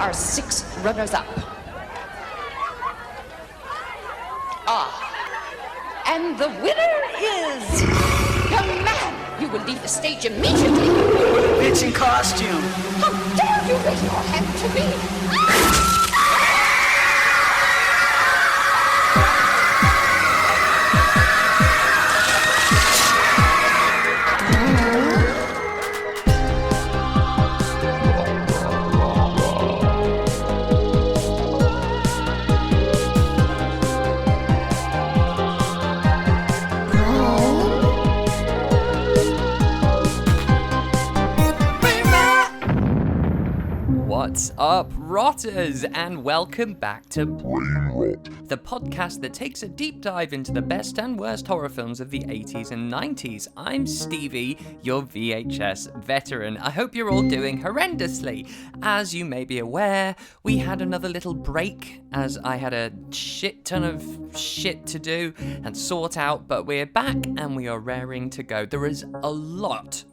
are 6 runners-up. And the winner is... Young man, you will leave the stage immediately. What a bitch in costume. How dare you raise your hand to me? What's up, rotters, and welcome back to Brain Rot, the podcast that takes a deep dive into the best and worst horror films of the 80s and 90s. I'm Stevie, your VHS veteran. I hope you're all doing horrendously. As you may be aware, we had another little break as I had a shit ton of shit to do and sort out, but we're back and we are raring to go. There is a lot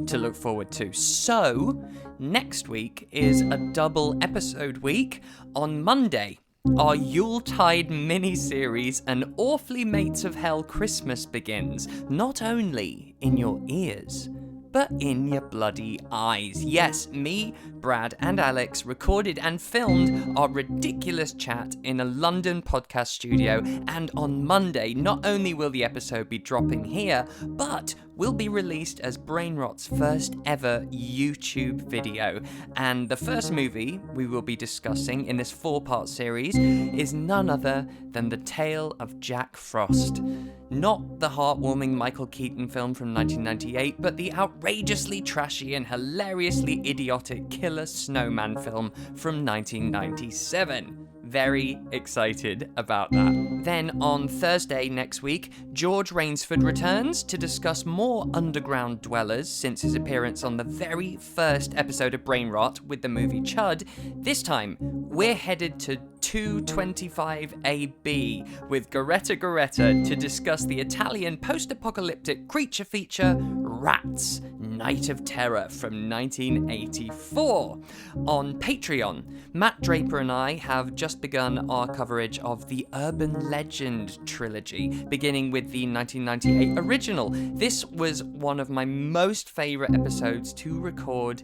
to look forward to. So, next week is a double episode week. On Monday, our Yuletide mini-series, An Awfully Mates of Hell Christmas begins, not only in your ears, but in your bloody eyes. Yes, me, Brad, and Alex recorded and filmed our ridiculous chat in a London podcast studio, and on Monday, not only will the episode be dropping here, but will be released as Brain Rot's first ever YouTube video. And the first movie we will be discussing in this 4-part series is none other than The Tale of Jack Frost. Not the heartwarming Michael Keaton film from 1998, but the outrageously trashy and hilariously idiotic Killer Snowman film from 1997. Very excited about that. Then on Thursday next week, George Rainsford returns to discuss more underground dwellers since his appearance on the very first episode of Brain Rot with the movie Chud. This time, we're headed to 225 AB with Goretta to discuss the Italian post-apocalyptic creature feature Rats, Night of Terror from 1984. On Patreon, Matt Draper and I have just begun our coverage of the Urban Legend trilogy, beginning with the 1998 original. This was one of my most favourite episodes to record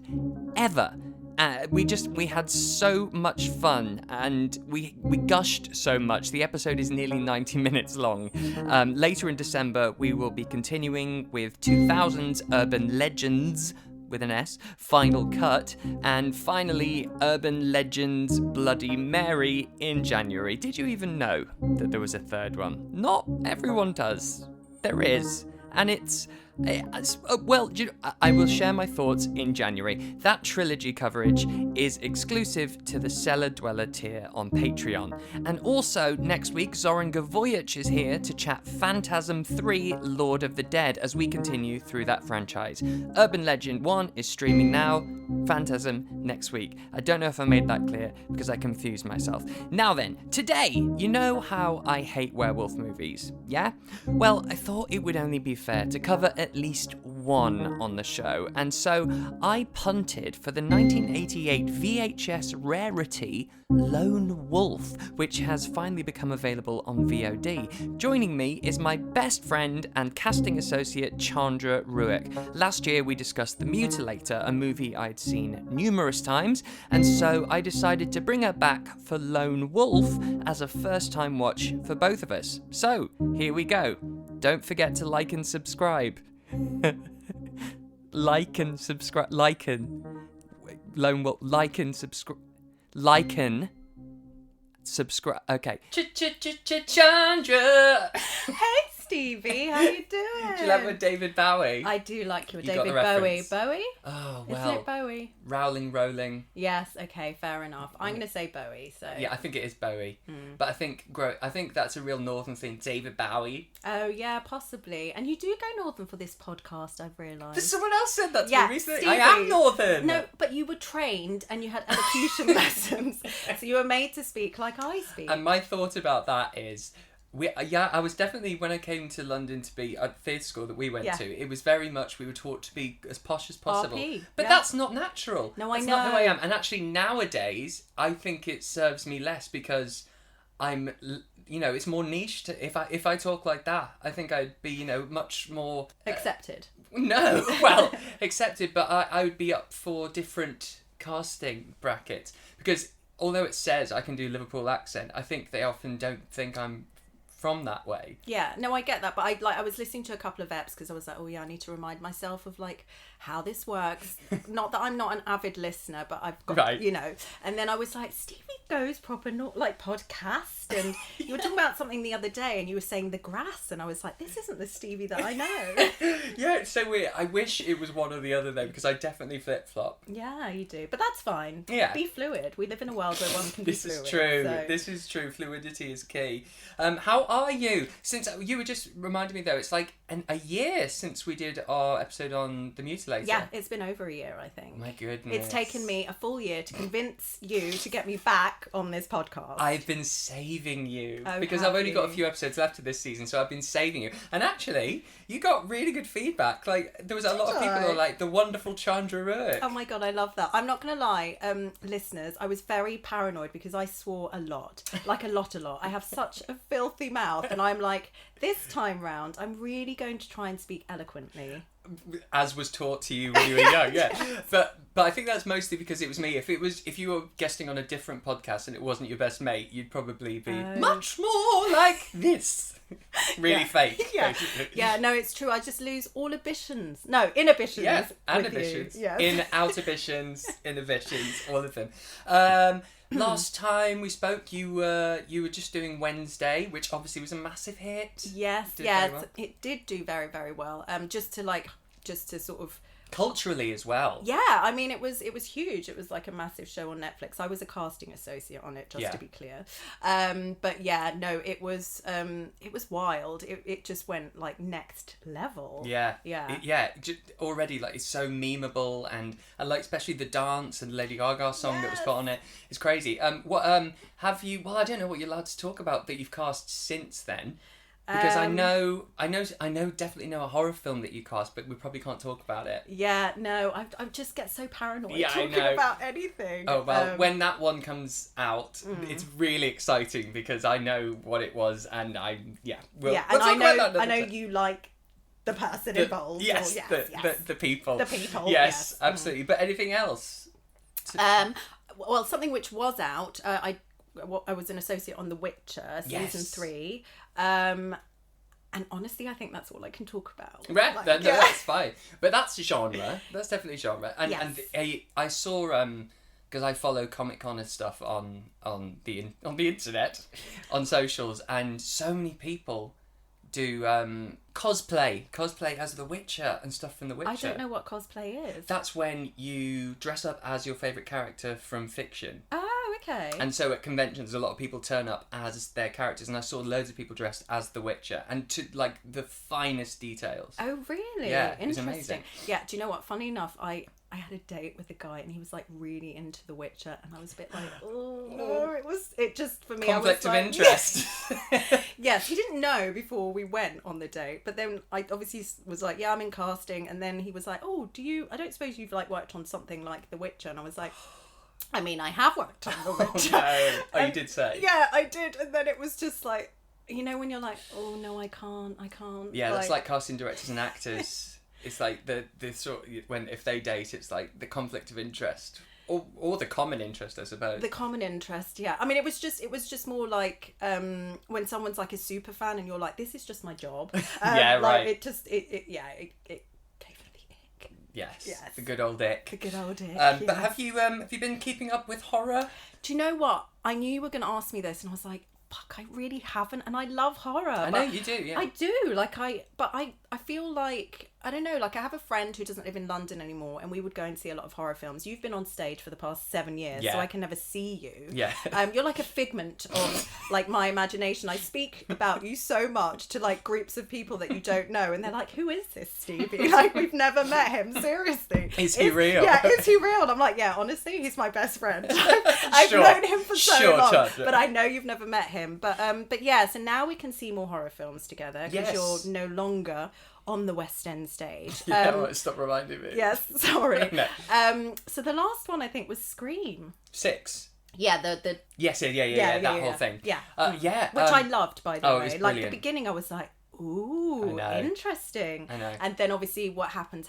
ever. We had so much fun, and we gushed so much. The episode is nearly 90 minutes long. Later in December, we will be continuing with 2000's Urban Legends, with an S, Final Cut, and finally Urban Legends Bloody Mary in January. Did you even know that there was a third one? Not everyone does. There is. And I will share my thoughts in January. That trilogy coverage is exclusive to the Cellar Dweller tier on Patreon. And also, next week, Zoran Gavoyich is here to chat Phantasm 3 Lord of the Dead as we continue through that franchise. Urban Legend 1 is streaming now, Phantasm next week. I don't know if I made that clear because I confused myself. Now then, today, you know how I hate werewolf movies, yeah? Well, I thought it would only be fair to cover at least one on the show, and so I punted for the 1988 VHS rarity Lone Wolf, which has finally become available on VOD. Joining me is my best friend and casting associate Chandra Ruegg. Last year we discussed The Mutilator, a movie I'd seen numerous times, and so I decided to bring her back for Lone Wolf as a first-time watch for both of us. So, here we go. Don't forget to like and subscribe. Like and subscribe. Lone Wolf. Like and subscribe. Subscribe. Okay. Chandra. Hey Stevie, how you doing? Do you like my David Bowie? I do like your You got David the Bowie. reference. Bowie? Oh well. Isn't it Bowie? Rowling, rolling. Yes. Okay. Fair enough. I'm going to say Bowie. So. Yeah, I think it is Bowie. But I think that's a real northern thing. David Bowie. Oh yeah, possibly. And you do go northern for this podcast, I've realised. Someone else said that to Yeah, me recently. Stevie. I am northern. No, but you were trained and you had elocution lessons, so you were made to speak like I speak. And my thought about that is, I was definitely, when I came to London to be at theatre school that we went to, it was very much, we were taught to be as posh as possible. RP, but that's not natural. No, I that's know. not who I am. And actually nowadays, I think it serves me less because I'm, it's more niche. If I talk like that, I think I'd be, much more... Accepted. No, well, accepted, but I would be up for different casting brackets. Because although it says I can do Liverpool accent, I think they often don't think I'm from that way. Yeah, no, I get that, but I was listening to a couple of eps because I was like, oh yeah, I need to remind myself of like how this works. Not that I'm not an avid listener, but I've got, Right. And then I was like, Stevie goes proper not like podcast, and you were talking about something the other day, and you were saying the grass, and I was like, this isn't the Stevie that I know. Yeah, it's so weird. I wish it was one or the other though, because I definitely flip flop. Yeah, you do, but that's fine. Yeah. Be fluid. We live in a world where one can be This fluid. is true. So. This is true. Fluidity is key. How are you? Since you were just reminding me though, it's like a year since we did our episode on the Mutilator. Yeah, it's been over a year, I think. My goodness. It's taken me a full year to convince you to get me back on this podcast. I've been saving you Oh, because have I've only got a you? few episodes left of this season, so I've been saving you. And actually, you got really good feedback. Like there was a lot of people who were like the wonderful Chandra Ruegg. Oh my god, I love that. I'm not going to lie, listeners, I was very paranoid because I swore a lot. Like a lot. I have such a filthy mouth, and I'm like, this time round, I'm really going to try and speak eloquently. As was taught to you when you were young, yeah. But I think that's mostly because it was me. If you were guesting on a different podcast and it wasn't your best mate, you'd probably be much more like this. Really fake. Yeah. Basically. Yeah, no, it's true. I just lose all inhibitions. No, inhibitions. Yeah, with inhibitions. you. Yes. In, ouhibitions, inhibitions, all of them. Last time we spoke, you were just doing Wednesday, which obviously was a massive hit. Yes, Did yes, very well. it did do very, very well. Just to sort of... Culturally as well. Yeah, I mean, it was huge. It was like a massive show on Netflix. I was a casting associate on it, just to be clear. But yeah, no, it was wild. It just went like next level. Yeah. Yeah. Already, like, it's so memeable, and like especially the dance and Lady Gaga song that was put on it. It's crazy. What have you? Well, I don't know what you're allowed to talk about that you've cast since then. Because I definitely know a horror film that you cast, but we probably can't talk about it. Yeah, no, I just get so paranoid talking know. about anything. Oh, well, when that one comes out, it's really exciting because I know what it was, and we'll and talk about that I know another time. you like the person involved. Yes, the people. The people, Yes, yes. absolutely. But anything else? Well, something which was out, I was an associate on The Witcher, season 3. And honestly, I think that's all I can talk about. Right, Like, that's fine. But that's genre. That's definitely genre. And Yes. and I saw because I follow Comic Con and stuff on the internet, on socials, and so many people do cosplay as The Witcher and stuff from The Witcher. I don't know what cosplay is. That's when you dress up as your favourite character from fiction. Oh, okay. And so at conventions, a lot of people turn up as their characters, and I saw loads of people dressed as The Witcher, and to like the finest details. Oh, really? Yeah, it was Interesting. amazing. Yeah, do you know what? Funny enough, I had a date with a guy, and he was like really into The Witcher, and I was a bit like, oh, it just for me. Conflict I was of like, interest. Yes, he didn't know before we went on the date, but then I obviously was like, yeah, I'm in casting, and then he was like, oh, I don't suppose you've like worked on something like The Witcher? And I was like, I mean, I have worked on The Witcher. Oh, you did say. Yeah, I did, and then it was just like, you know, when you're like, oh no, I can't. Yeah, that's like casting directors and actors. It's like the sort if they date, it's like the conflict of interest. Or the common interest, I suppose. The common interest, yeah. I mean, it was just more like when someone's like a super fan and you're like, this is just my job. Yeah, like, right. It just it gave me the ick. Yes, the good old ick. The good old ick. But have you been keeping up with horror? Do you know what? I knew you were going to ask me this, and I was like, fuck, I really haven't, and I love horror. I know you do, yeah. I do, I feel like I don't know, like I have a friend who doesn't live in London anymore, and we would go and see a lot of horror films. You've been on stage for the past 7 years, so I can never see you. Yeah. You're like a figment of like my imagination. I speak about you so much to like groups of people that you don't know, and they're like, "Who is this Stevie? Like we've never met him. Seriously, Is he real? Yeah, is he real?" And I'm like, "Yeah, honestly, he's my best friend. I've known him for so long, Chandra. but I know you've never met him. But yeah, so now we can see more horror films together because you're no longer on the West End stage. Right, stop reminding me. Yes, sorry. No. So the last one I think was Scream. 6. Yeah, the Yes, yeah, that whole thing. Yeah. Yeah. Which I loved, by the way. It's Like, the brilliant. beginning I was like, ooh, interesting. I know. And then obviously what happens.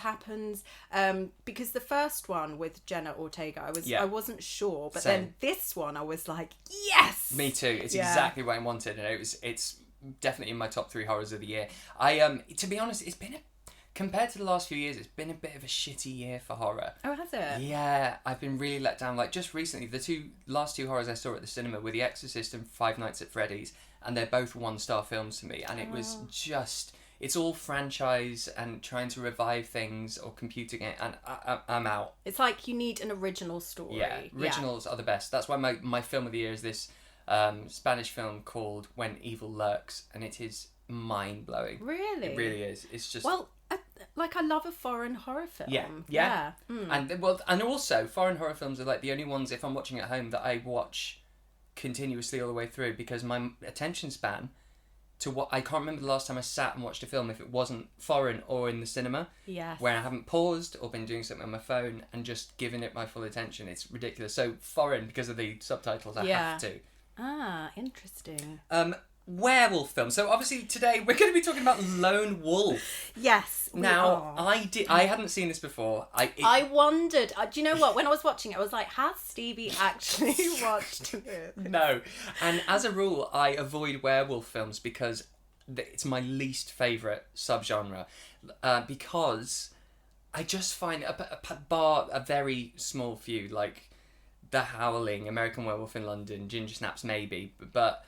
Because the first one with Jenna Ortega, I wasn't sure. But then this one I was like, yes! Me too. It's exactly what I wanted. And it's definitely in my top 3 horrors of the year. To be honest, it's been compared to the last few years, it's been a bit of a shitty year for horror. Oh, has it? Yeah, I've been really let down. Like just recently, the last two horrors I saw at the cinema were The Exorcist and Five Nights at Freddy's, and they're both 1-star films to me. And it was just, it's all franchise and trying to revive things or computing it, and I'm out. It's like you need an original story. Yeah, originals are the best. That's why my film of the year is this Spanish film called When Evil Lurks, and it is mind-blowing. Really? It really is. It's just... Well, I love a foreign horror film. Yeah. And also foreign horror films are like the only ones, if I'm watching at home, that I watch continuously all the way through, because my attention span to what I can't remember the last time I sat and watched a film if it wasn't foreign or in the cinema. Yes. Where I haven't paused or been doing something on my phone and just given it my full attention. It's ridiculous. So foreign because of the subtitles, I have to. Ah, interesting. Werewolf film. So obviously today we're going to be talking about Lone Wolf. Yes. Now I hadn't seen this before. I wondered. Do you know what? When I was watching it, I was like, "Has Stevie actually watched this?" No. And as a rule, I avoid werewolf films because it's my least favourite subgenre. Because I just find a very small few, like The Howling, American Werewolf in London, Ginger Snaps maybe, but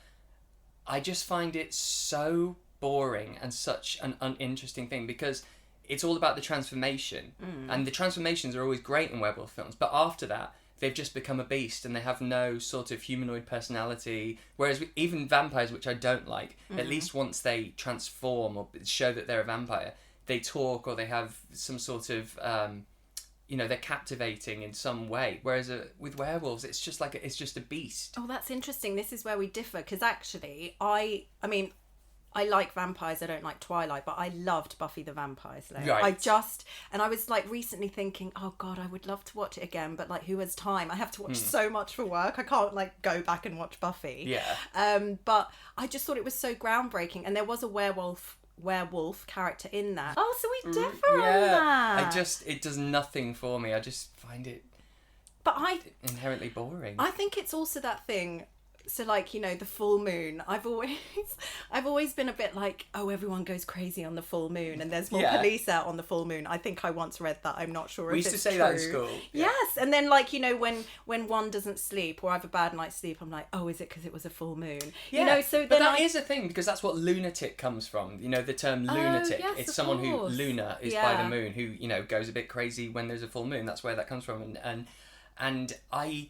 I just find it so boring and such an uninteresting thing, because it's all about the transformation. And the transformations are always great in werewolf films, but after that they've just become a beast and they have no sort of humanoid personality. Whereas even vampires, which I don't like, at least once they transform or show that they're a vampire, they talk or they have some sort of they're captivating in some way. Whereas with werewolves, it's just like it's just a beast. Oh, that's interesting. This is where we differ, because actually, I mean, I like vampires. I don't like Twilight, but I loved Buffy the Vampire Slayer. Right. And I was like recently thinking, oh God, I would love to watch it again, but like, who has time? I have to watch so much for work. I can't like go back and watch Buffy. Yeah. But I just thought it was so groundbreaking, and there was a werewolf character in that. Oh, so we differ on that. It does nothing for me. I just find it inherently boring. I think it's also that thing. So like, the full moon, I've always been a bit like, oh, everyone goes crazy on the full moon and there's more police out on the full moon. I think I once read that. I'm not sure if it's true. We used to say that in school. Yes. And then like, when one doesn't sleep or I have a bad night's sleep, I'm like, oh, is it because it was a full moon? Yeah. So but then that is a thing, because that's what lunatic comes from. The term lunatic. Yes, it's of someone course. who Luna is by the moon, who, goes a bit crazy when there's a full moon. That's where that comes from. And I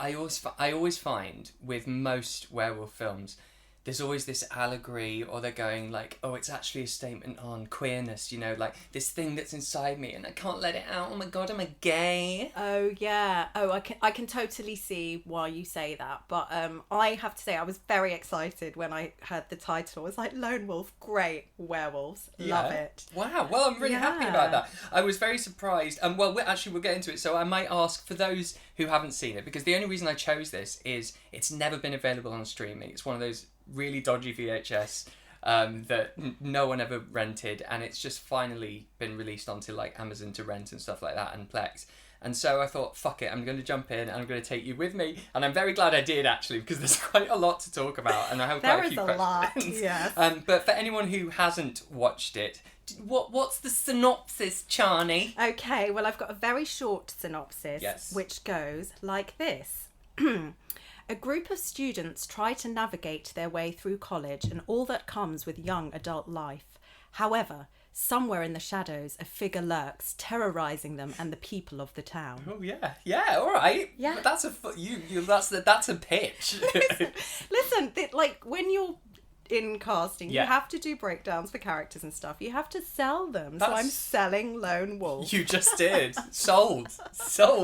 always find with most werewolf films, there's always this allegory, or they're going like, oh, it's actually a statement on queerness, like this thing that's inside me and I can't let it out. Oh my God, am I gay? Oh yeah. Oh, I can totally see why you say that. But I have to say, I was very excited when I heard the title. I was like, Lone Wolf, great, werewolves, love it. Wow. Well, I'm really happy about that. I was very surprised. We'll get into it. So I might ask for those who haven't seen it, because the only reason I chose this is it's never been available on streaming. It's one of those really dodgy VHS that no one ever rented, and it's just finally been released onto like Amazon to rent and stuff like that, and Plex. And so I thought, fuck it, I'm going to jump in and I'm going to take you with me. And I'm very glad I did, actually, because there's quite a lot to talk about, and I have quite a few questions. Yes. But for anyone who hasn't watched it, what's the synopsis, Charnie? Okay, well, I've got a very short synopsis, which goes like this. A group of students try to navigate their way through college and all that comes with young adult life. However, somewhere in the shadows, a figure lurks, terrorizing them and the people of the town. Oh yeah, all right. Yeah. But that's that's a pitch. Listen, like when you're in casting, Yeah. you have to do breakdowns for characters and stuff. You have to sell them. So That's- I'm selling Lone Wolf. You just did. Sold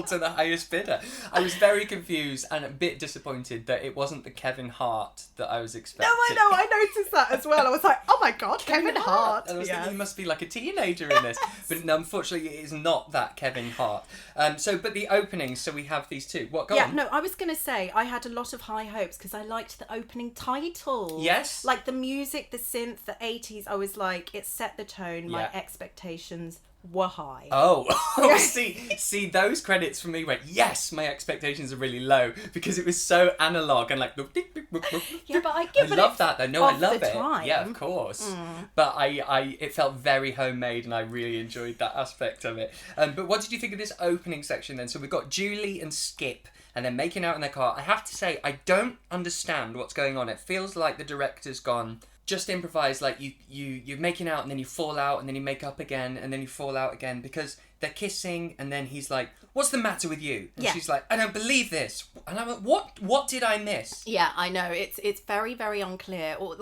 to the highest bidder. I was very confused and a bit disappointed that it wasn't the Kevin Hart that I was expecting. No, I know. I noticed that as well. I was like, oh my God, Kevin Hart. And I was Yes. thinking he must be like a teenager in this. But no, unfortunately, it is not that Kevin Hart. But the openings, so we have these two. What, go on. No, I was going to say I had a lot of high hopes because I liked the opening title. Yes. Like the music, the synth, the 80s, I was like, it set the tone. My Yeah. expectations were high. Oh, see, those credits for me went, yes, my expectations are really low because it was so analog and like. Yeah, but I give I it love that though. No, I of love the it. time. Yeah, of course. But it felt very homemade, and I really enjoyed that aspect of it. But what did you think of this opening section then? So we've got Julie and Skip, and they're making out in their car. I have to say, I don't understand what's going on. It feels like the director's gone, just improvise, like you're making out and then you fall out and then you make up again and then you fall out again, because they're kissing and then he's like, what's the matter with you? And Yeah. she's like, I don't believe this. And I'm like, what did I miss? Yeah, I know. It's very, very unclear. Or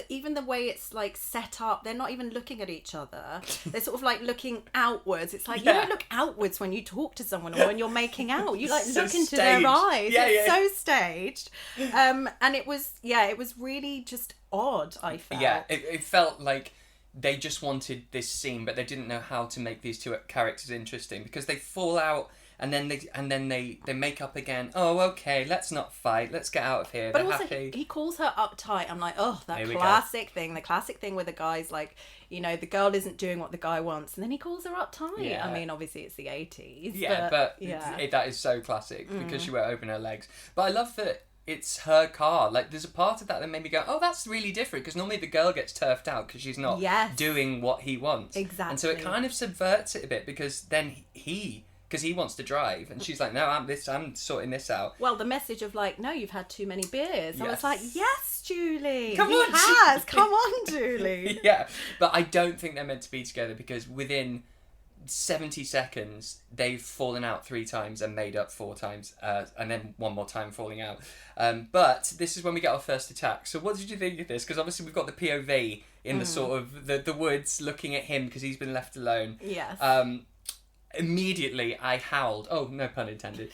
even the way it's like set up, they're not even looking at each other. They're sort of like looking outwards. It's like, Yeah. you don't look outwards when you talk to someone or when you're making out. You like So look into staged. their eyes. Yeah, It's yeah. so staged. And it was really just odd, I felt. Yeah, it felt like they just wanted this scene, but they didn't know how to make these two characters interesting, because they fall out and then they make up again. Oh, okay, let's not fight. Let's get out of here. But They're also, happy. he calls her uptight. I'm like, oh, that Here we go. classic thing. The classic thing where the guy's like, the girl isn't doing what the guy wants. And then he calls her uptight. Yeah. I mean, obviously, it's the 80s. Yeah, but that is so classic because she won't open her legs. But I love that it's her car. Like, there's a part of that that made me go, oh, that's really different, because normally the girl gets turfed out because she's not Yes. doing what he wants. Exactly. And so it kind of subverts it a bit, because then because he wants to drive, and she's like, no, I'm sorting this out. Well, the message of like, no, you've had too many beers. I Yes. was like, yes, Julie. Come he on, has. Julie. Come on, Julie. Yeah, but I don't think they're meant to be together, because within 70 seconds they've fallen out 3 times and made up 4 times, and then one more time falling out. But this is when we get our first attack. So what did you think of this? Because obviously we've got the POV in the sort of the woods looking at him because he's been left alone. Yes. Immediately I howled. Oh, no pun intended.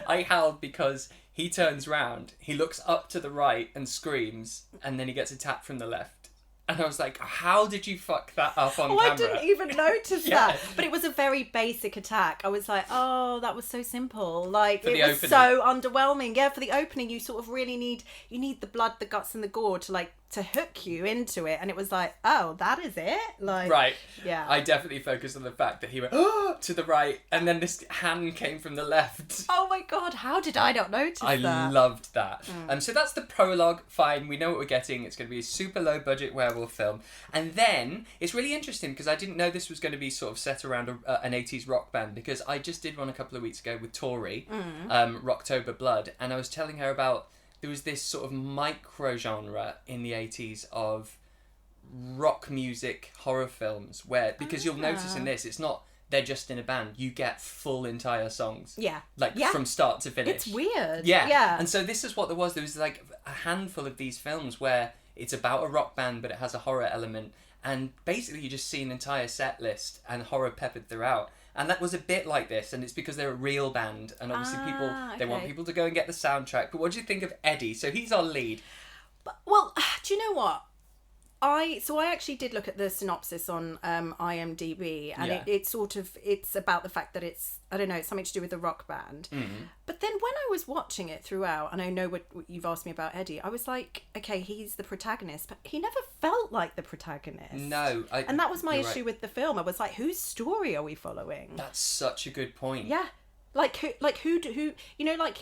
I howled because he turns round, he looks up to the right and screams, and then he gets attacked from the left. And I was like, how did you fuck that up on camera? I didn't even notice Yeah. that. But it was a very basic attack. I was like, oh, that was so simple. Like, For it the was opening. so underwhelming. Yeah, for the opening, you sort of really need the blood, the guts, and the gore to hook you into it. And it was like, oh, that is it? Like, Right. Yeah. I definitely focused on the fact that he went, oh, to the right, and then this hand came from the left. Oh my God, how did I not notice I that? loved that. So that's the prologue. Fine, we know what we're getting. It's going to be a super low budget werewolf film. And then it's really interesting because I didn't know this was going to be sort of set around an 80s rock band, because I just did one a couple of weeks ago with Tori, Rocktober Blood, and I was telling her about, there was this sort of micro genre in the 80s of rock music horror films where, because you'll notice in this, it's not they're just in a band, you get full entire songs. Yeah. Like Yeah. from start to finish. It's weird. Yeah. Yeah. And so this is what there was. There was like a handful of these films where it's about a rock band, but it has a horror element. And basically you just see an entire set list and horror peppered throughout. And that was a bit like this, and it's because they're a real band, and obviously they want okay. people to go and get the soundtrack. But what do you think of Eddie? So he's our lead. Well, do you know what? I actually did look at the synopsis on IMDb, and Yeah. it's about the fact that it's, I don't know, it's something to do with a rock band. But then when I was watching it throughout, and I know what you've asked me about Eddie, I was like, okay, he's the protagonist, but he never felt like the protagonist. No. And that was my you're issue right. with the film. I was like, whose story are we following? That's such a good point. Yeah. Who, you know, like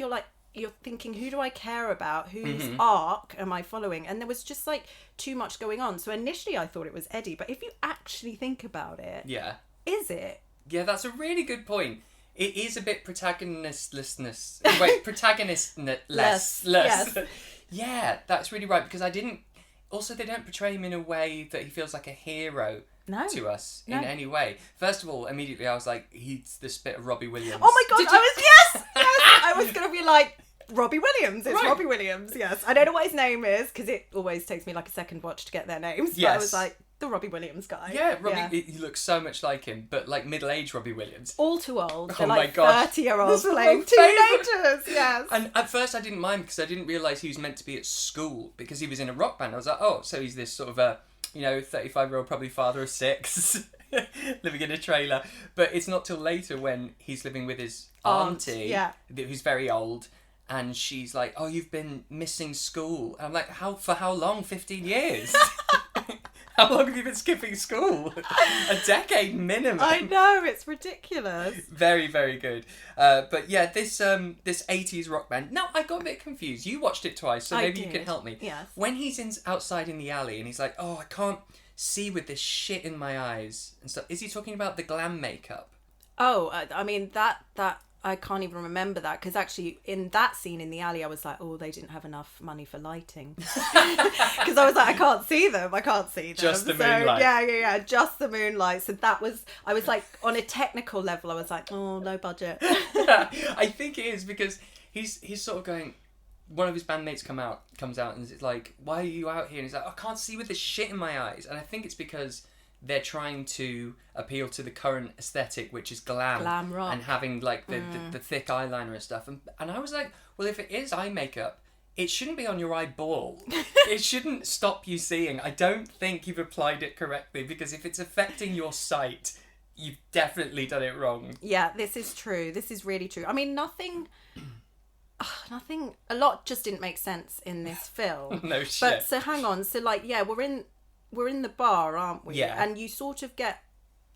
you're thinking, who do I care about? Whose arc am I following? And there was just like too much going on. So initially I thought it was Eddie, but if you actually think about it, Yeah. is it? Yeah, that's a really good point. It is a bit protagonistlessness. Wait, protagonistless. Yes. Yeah, that's really right, because I didn't also they don't portray him in a way that he feels like a hero to us in any way. First of all, immediately I was like, he's the spit of Robbie Williams. Oh my god, yes! I was going to be like, Robbie Williams. It's Right. Robbie Williams, yes. I don't know what his name is, because it always takes me like a second watch to get their names. But I was like, the Robbie Williams guy. Yeah, he looks so much like him, but like middle-aged Robbie Williams. All too old. Oh They're my like gosh. 30-year-olds This was playing my favourite. teenagers, yes. And at first I didn't mind because I didn't realise he was meant to be at school because he was in a rock band. I was like, oh, so he's this sort of a, 35-year-old probably father of 6 living in a trailer. But it's not till later when he's living with his auntie, who's very old, and she's like, oh, you've been missing school. And I'm like, for how long? 15 years? How long have you been skipping school? A decade minimum. I know, it's ridiculous. Very, very good. But yeah, this 80s rock band. Now, I got a bit confused. You watched it twice, so maybe you can help me. Yes. When he's outside in the alley and he's like, oh, I can't see with this shit in my eyes and stuff. Is he talking about the glam makeup? Oh, I mean, that I can't even remember that, because actually in that scene in the alley I was like, oh, they didn't have enough money for lighting, because I was like, I can't see them. Just the moonlight. Yeah, just the moonlight. So I was like, on a technical level I was like, oh, no budget. I think it is because he's sort of going, one of his bandmates comes out and it's like, why are you out here? And he's like, I can't see with this shit in my eyes. And I think it's because they're trying to appeal to the current aesthetic, which is glam rock, and having like the thick eyeliner and stuff. And I was like, well, if it is eye makeup, it shouldn't be on your eyeball. It shouldn't stop you seeing. I don't think you've applied it correctly, because if it's affecting your sight, you've definitely done it wrong. Yeah, this is true. This is really true. I mean, nothing, a lot just didn't make sense in this film. No shit. But so hang on. So like, yeah, we're in the bar, aren't we? Yeah. And you sort of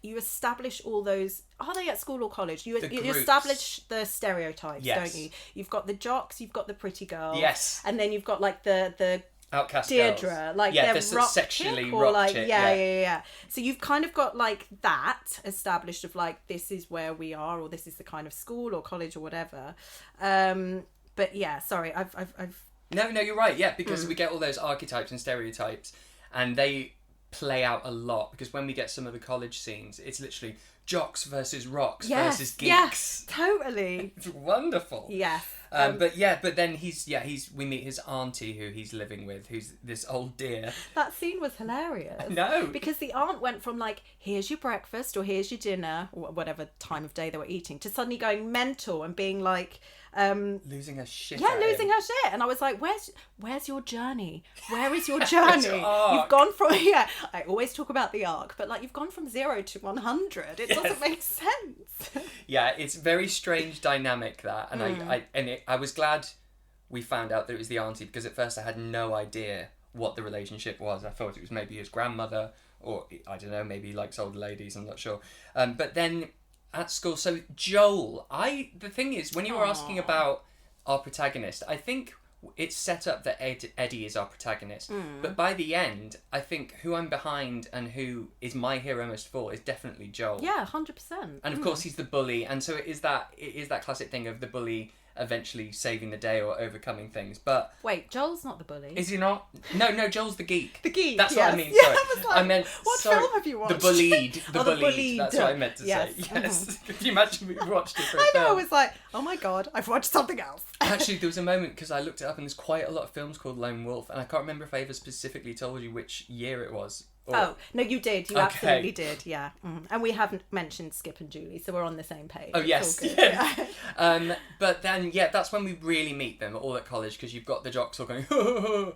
you establish all those. Are they at school or college? You groups. establish the stereotypes, Yes. don't you? You've got the jocks, you've got the pretty girls. Yes. And then you've got like the Outcast Deardra, girls. like yeah, they're this rock sexually chick, or rock like chick, yeah. So you've kind of got like that established of like, this is where we are, or this is the kind of school or college or whatever. But yeah, sorry, I've No, you're right. Yeah, because we get all those archetypes and stereotypes, and they play out a lot. Because when we get some of the college scenes, it's literally jocks versus rocks versus geeks. Yes, totally. It's wonderful. Yes. But then we meet his auntie who he's living with, who's this old dear. That scene was hilarious. No. Because the aunt went from like, here's your breakfast or here's your dinner, or whatever time of day they were eating, to suddenly going mental and being like, losing her shit. Yeah, at losing him. her shit. And I was like, where's your journey? Where is your journey? your arc? You've gone from, I always talk about the arc, but like, you've gone from 0 to 100. It doesn't make sense. Yeah, it's very strange dynamic, that. And I was glad we found out that it was the auntie, because at first I had no idea what the relationship was. I thought it was maybe his grandmother, or I don't know, maybe he likes old ladies, I'm not sure. But then at school, so Joel, the thing is, when you were asking about our protagonist, I think it's set up that Eddie is our protagonist. But by the end, I think who I'm behind and who is my hero most for is definitely Joel. Yeah, 100%. And of course he's the bully, and so it is that classic thing of the bully eventually saving the day or overcoming things. But wait, Joel's not the bully. is he not? No, Joel's the geek. The geek. That's yes. what I mean. Yeah, Sorry. I was like, I meant what sorry, film have you watched? The bullied. The Oh, the bullied. bullied. That's what I meant to Yes. say. Yes. Could you imagine we watched it for a I know, I film? was like, oh my god, I've watched something else. Actually, there was a moment, because I looked it up, and there's quite a lot of films called Lone Wolf, and I can't remember if I ever specifically told you which year it was. Oh, no, you did. You Okay. absolutely did, yeah. And we haven't mentioned Skip and Julie, so we're on the same page. Oh, It's yes. all good. Yeah. But then, that's when we really meet them, all at college, because you've got the jocks all going,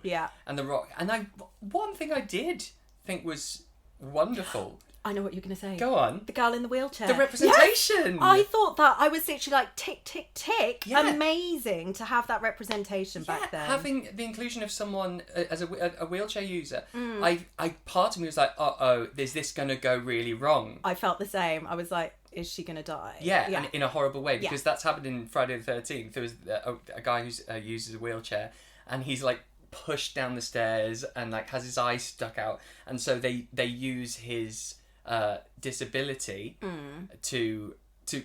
Yeah. and the rock. And one thing I did think was wonderful. I know what you're going to say. Go on. The girl in the wheelchair. The representation. Yes! I thought that. I was literally like, tick, tick, tick. Yeah. Amazing to have that representation back then. Having the inclusion of someone as a wheelchair user, part of me was like, is this going to go really wrong? I felt the same. I was like, is she going to die? Yeah, and in a horrible way, Yeah. because that's happened in Friday the 13th. There was a guy who uses a wheelchair, and he's like pushed down the stairs and like has his eyes stuck out, and so they use his disability to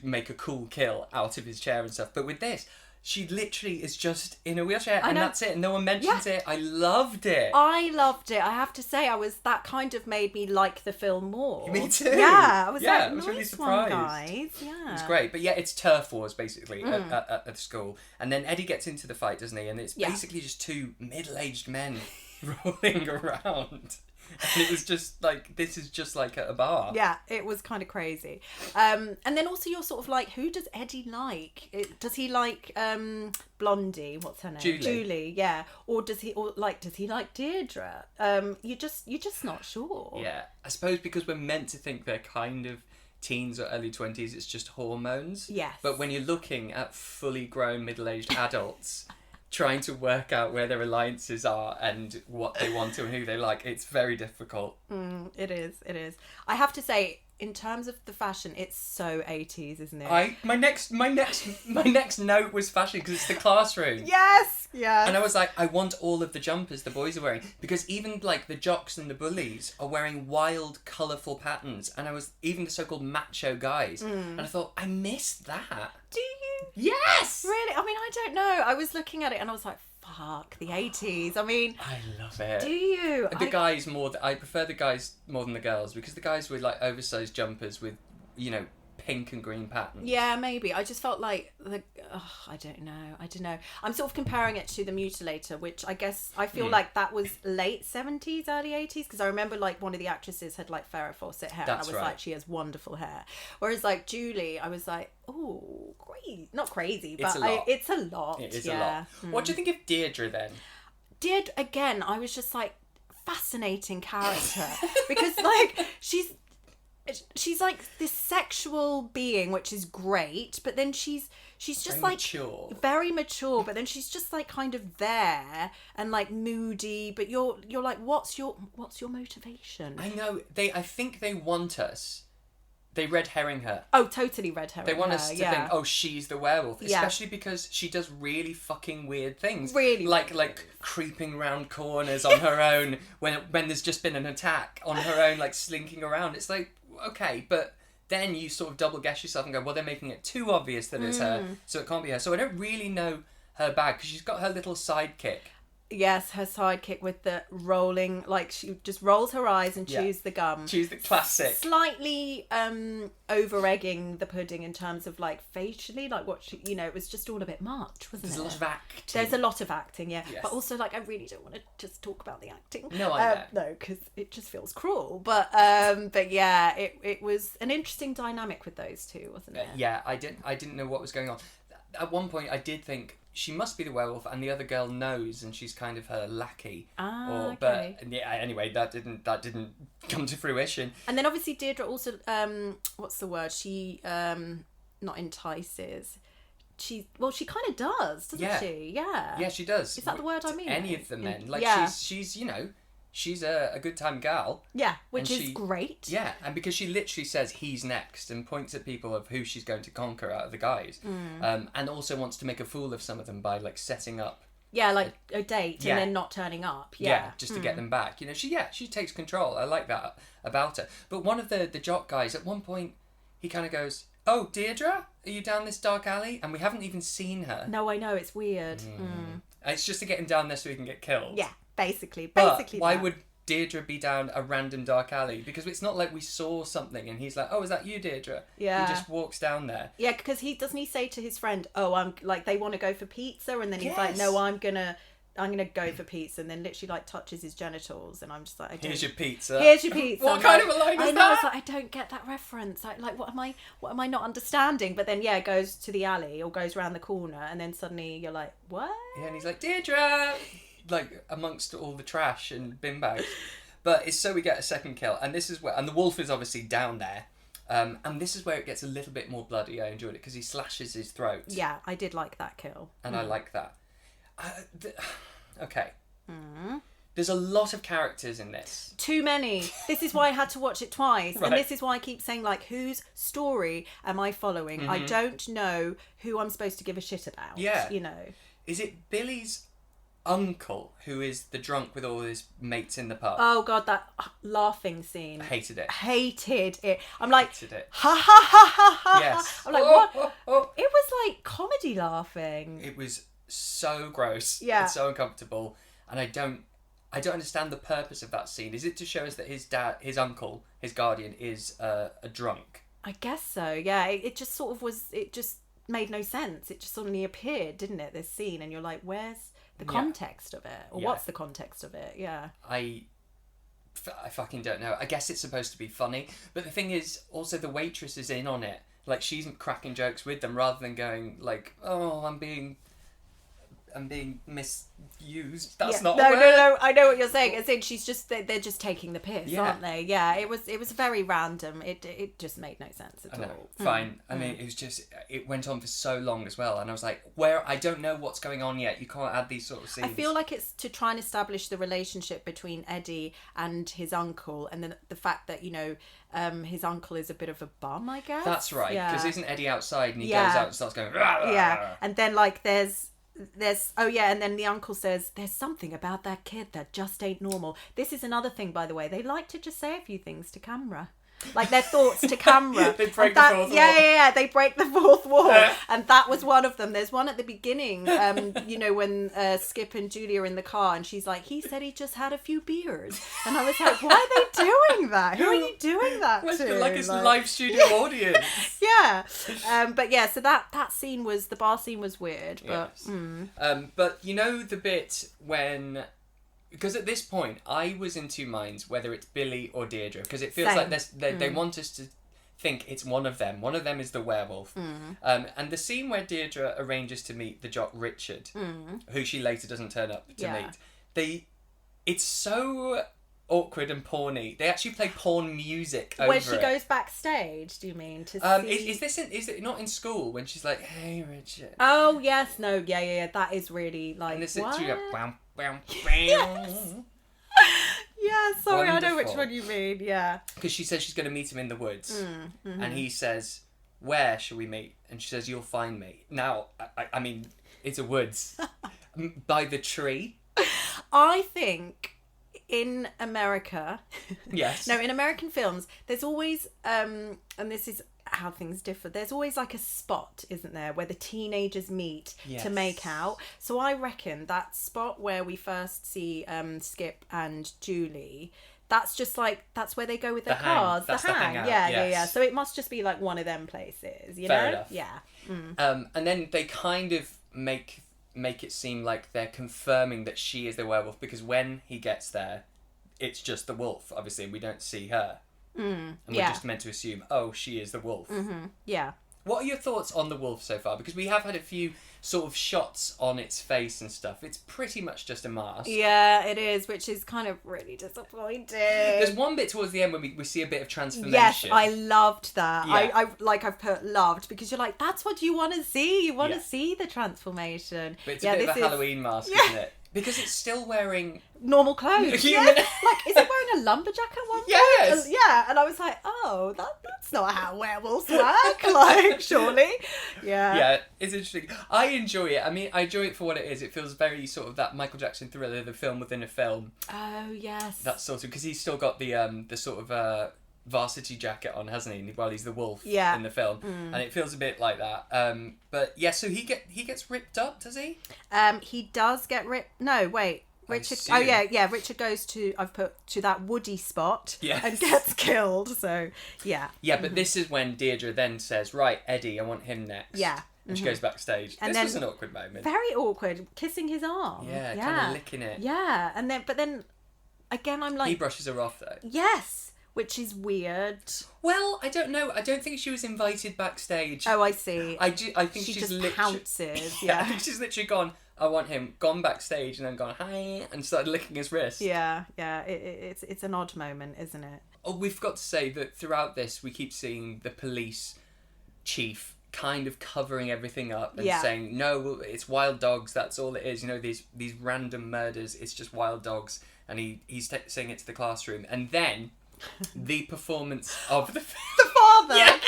make a cool kill out of his chair and stuff. But with this, she literally is just in a wheelchair, I and know. that's it. No one mentions it. I loved it. I loved it. I have to say, that kind of made me like the film more. Me too. Yeah, I was Yeah, like, I was really nice surprised. one, guys. Yeah. It was great. But yeah, it's turf wars, basically, at the school. And then Eddie gets into the fight, doesn't he? And it's basically just two middle-aged men rolling around. And it was just like, this is just like at a bar. Yeah, it was kind of crazy. And then also you're sort of like, who does Eddie like? Does he like Blondie? What's her name? Julie, yeah. Or does he like Deardra? You're just not sure. Yeah. I suppose because we're meant to think they're kind of teens or early 20s, it's just hormones. Yes. But when you're looking at fully grown middle-aged adults trying to work out where their alliances are and what they want to and who they like, it's very difficult. It is. I have to say, in terms of the fashion, it's so 80s, isn't it? My next note was fashion, because it's the classroom. Yes. And I was like, I want all of the jumpers the boys are wearing, because even like the jocks and the bullies are wearing wild, colourful patterns, and even the so-called macho guys. And I thought, I missed that. Do you? Yes. Really? I mean, I don't know. I was looking at it and I was like, fuck, the 80s. I mean, I love it. do you? Guys more. I prefer the guys more than the girls, because the guys with like oversized jumpers with, pink and green patterns. Yeah, maybe. I just felt like I don't know. I'm sort of comparing it to The Mutilator, which I guess I feel like that was late 70s, early 80s, because I remember like one of the actresses had like Farrah Fawcett hair. That's and I was right. like, she has wonderful hair. Whereas like Julie, I was like, oh, crazy. Not crazy, but it's a lot. It is a lot. What do you think of Deirdre then? Deirdre, again, I was just like, fascinating character. Because like, she's like this sexual being, which is great, but then she's just Very like mature. very mature, but then she's just like kind of there and like moody, but you're like, what's your motivation? I know I think they want us. They red herring her. Oh, totally red herring. They want us to yeah. think, oh, she's the werewolf, Yeah. especially because she does really fucking weird things. Really like creeping around corners on her own when there's just been an attack on her own, like slinking around. It's like, okay, but then you sort of double guess yourself and go, well, they're making it too obvious that it's her, so it can't be her. So I don't really know her bag, because she's got her little sidekick. Yes, her sidekick with the rolling, like she just rolls her eyes and chews the gum. Chews the classic. Slightly over-egging the pudding in terms of like facially, like what she, it was just all a bit much, wasn't There's it? a lot of acting. There's a lot of acting, yeah. Yes. But also, like, I really don't want to just talk about the acting. No, I know. No, because it just feels cruel. But yeah, it was an interesting dynamic with those two, wasn't it? Yeah, I didn't know what was going on. At one point, I did think she must be the werewolf, and the other girl knows, and she's kind of her lackey. Okay. But yeah, anyway, that didn't come to fruition. And then obviously Deardra also, what's the word? She not entices. She kind of does, doesn't she? Yeah. Yeah, she does. Is that the word I mean? Any of the men, like yeah. she's a good time gal. Yeah, which and is great. Yeah, and because she literally says he's next and points at people of who she's going to conquer out of the guys, and also wants to make a fool of some of them by like setting up. Yeah, like a date Yeah. and then not turning up. Yeah, just to get them back. She takes control. I like that about her. But one of the jock guys at one point, he kind of goes, "Oh, Deirdre, are you down this dark alley?" And we haven't even seen her. No, I know, it's weird. It's just to get him down there so he can get killed. Yeah, basically. But why that. would Deirdre be down a random dark alley? Because it's not like we saw something and he's like, "Oh, is that you, Deirdre?" Yeah. He just walks down there. Yeah, because he say to his friend, "Oh, I'm like they want to go for pizza," and then he's like, Yes. "No, I'm gonna go for pizza," and then literally like touches his genitals, and I'm just like, Here's your pizza. Here's your pizza. What I'm kind like, of a line is I know, that? it's like, I don't get that reference. Like what am I not understanding? But then yeah, goes to the alley or goes around the corner, and then suddenly you're like, what? Yeah, and he's like, "Deirdre!" like amongst all the trash and bin bags. But it's so we get a second kill, and this is where, and the wolf is obviously down there, and this is where it gets a little bit more bloody. I enjoyed it because he slashes his throat. Yeah, I did like that kill. And I like that. Okay. There's a lot of characters in this. Too many. This is why I had to watch it twice. Right. And this is why I keep saying, like, whose story am I following? I don't know who I'm supposed to give a shit about. Yeah. You know. Is it Billy's uncle, who is the drunk with all his mates in the pub. Oh God, that laughing scene. Hated it. Hated it. I'm like, Hated it. ha ha ha ha ha. Yes. I'm like, what? It was like comedy laughing. It was so gross. Yeah. And so uncomfortable. And I don't understand the purpose of that scene. Is it to show us that his uncle, his guardian, is a drunk? I guess so. Yeah. It just sort of was. It just made no sense. It just suddenly appeared, didn't it? This scene, and you're like, where's the context of it, or what's the context of it? Yeah. I fucking don't know. I guess it's supposed to be funny, but the thing is, also the waitress is in on it. Like, she's cracking jokes with them rather than going like, "Oh, I'm being misused." That's not. No. I know what you're saying. As in, they're just taking the piss, aren't they? Yeah. It was very random. It just made no sense at all. Fine. I mean, it went on for so long as well, and I was like, I don't know what's going on yet. You can't add these sort of scenes. I feel like it's to try and establish the relationship between Eddie and his uncle, and then the fact that his uncle is a bit of a bum, I guess. That's right. Because isn't Eddie outside and he goes out and starts going. Yeah, and then like there's and then the uncle says there's something about that kid that just ain't normal. This is another thing, by the way. They like to just say a few things to camera, like their thoughts to camera. They break the fourth wall. Yeah, they break the fourth wall. And that was one of them. There's one at the beginning, when Skip and Julie are in the car and she's like, he said he just had a few beers. And I was like, why are they doing that? Who are you doing that to? Like it's live studio audience. Yeah. But yeah, so that scene the bar scene was weird. But, yes. But you know the bit when... Because at this point, I was in two minds whether it's Billy or Deardra. Because it feels like they want us to think it's one of them. One of them is the werewolf. And the scene where Deardra arranges to meet the jock Richard, who she later doesn't turn up to meet, it's so awkward and porny. They actually play porn music over when she goes backstage, do you mean? To see... Is it not in school when she's like, "Hey, Richard"? Oh, yes. No, yeah. That is really like, and this what? Is bam. Yes. Yeah, sorry, Wonderful. I know which one you mean, yeah. Because she says she's going to meet him in the woods. And he says, "Where shall we meet?" And she says, "You'll find me." Now, I mean, it's a woods. By the tree. I think in America... Yes. No, in American films, there's always, and this is how things differ, there's always like a spot, isn't there, where the teenagers meet to make out. So I reckon that spot where we first see Skip and Julie, that's just like, that's where they go with their cars. That's the hangout. Yeah. So it must just be like one of them places, you Fair know? enough. Yeah. And then they kind of make it seem like they're confirming that she is the werewolf, because when he gets there, it's just the wolf. Obviously, we don't see her. And we're just meant to assume, she is the wolf. Yeah. What are your thoughts on the wolf so far? Because we have had a few sort of shots on its face and stuff. It's pretty much just a mask. Yeah, it is, which is kind of really disappointing. There's one bit towards the end when we see a bit of transformation. Yes, I loved that. Yeah. I've put loved, because you're like, that's what you want to see. You want to see the transformation. But it's a bit of a Halloween mask, isn't it? Because it's still wearing... normal clothes. Human... Like, is it wearing a lumberjack at one point? Yes! Yeah, and I was like, that's not how werewolves work, like, surely. Yeah. Yeah, it's interesting. I enjoy it. I mean, I enjoy it for what it is. It feels very sort of that Michael Jackson Thriller, the film within a film. Oh, yes. That sort of... Because he's still got the sort of... varsity jacket on, hasn't he? While he's the wolf in the film, and it feels a bit like that. But yeah, so he gets ripped up, does he? He does get ripped. No, wait. Richard. Oh yeah. Richard goes to that woody spot and gets killed. So yeah. Yeah, but this is when Deardra then says, "Right, Eddie, I want him next." Yeah. And she goes backstage. And this was an awkward moment. Very awkward, kissing his arm. Yeah, kind of licking it. Yeah, but then again, I'm like, he brushes her off though. Yes. Which is weird. Well, I don't know. I don't think she was invited backstage. Oh, I see. I think she she's just literally pounces. I think she's literally gone, "I want him," gone backstage and then gone, "Hi," and started licking his wrist. Yeah. It's an odd moment, isn't it? Oh, we've got to say that throughout this, we keep seeing the police chief kind of covering everything up and saying, "No, it's wild dogs. That's all it is. You know, these random murders. It's just wild dogs." And he's saying it to the classroom, and then. The performance of the father. Yeah.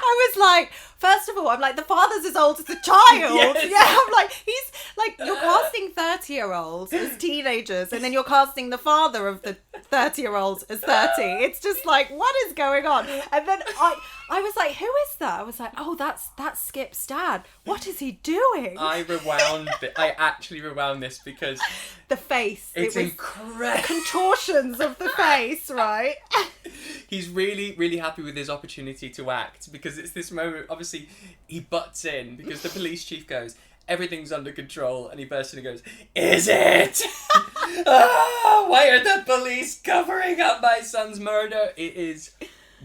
I was like, first of all, I'm like, the father's as old as the child. Yes. Yeah, I'm like, he's like, you're casting 30-year-olds as teenagers, and then you're casting the father of the 30-year-olds as 30. It's just like, what is going on? And then I was like, who is that? I was like, oh, that's Skip's dad. What is he doing? I actually rewound this because the face. It's it was incredible. Contortions of the face, right? He's really, really happy with his opportunity to act because it's this moment, obviously, he butts in because the police chief goes, everything's under control, and he bursts in and goes, is it? Why are the police covering up my son's murder? It is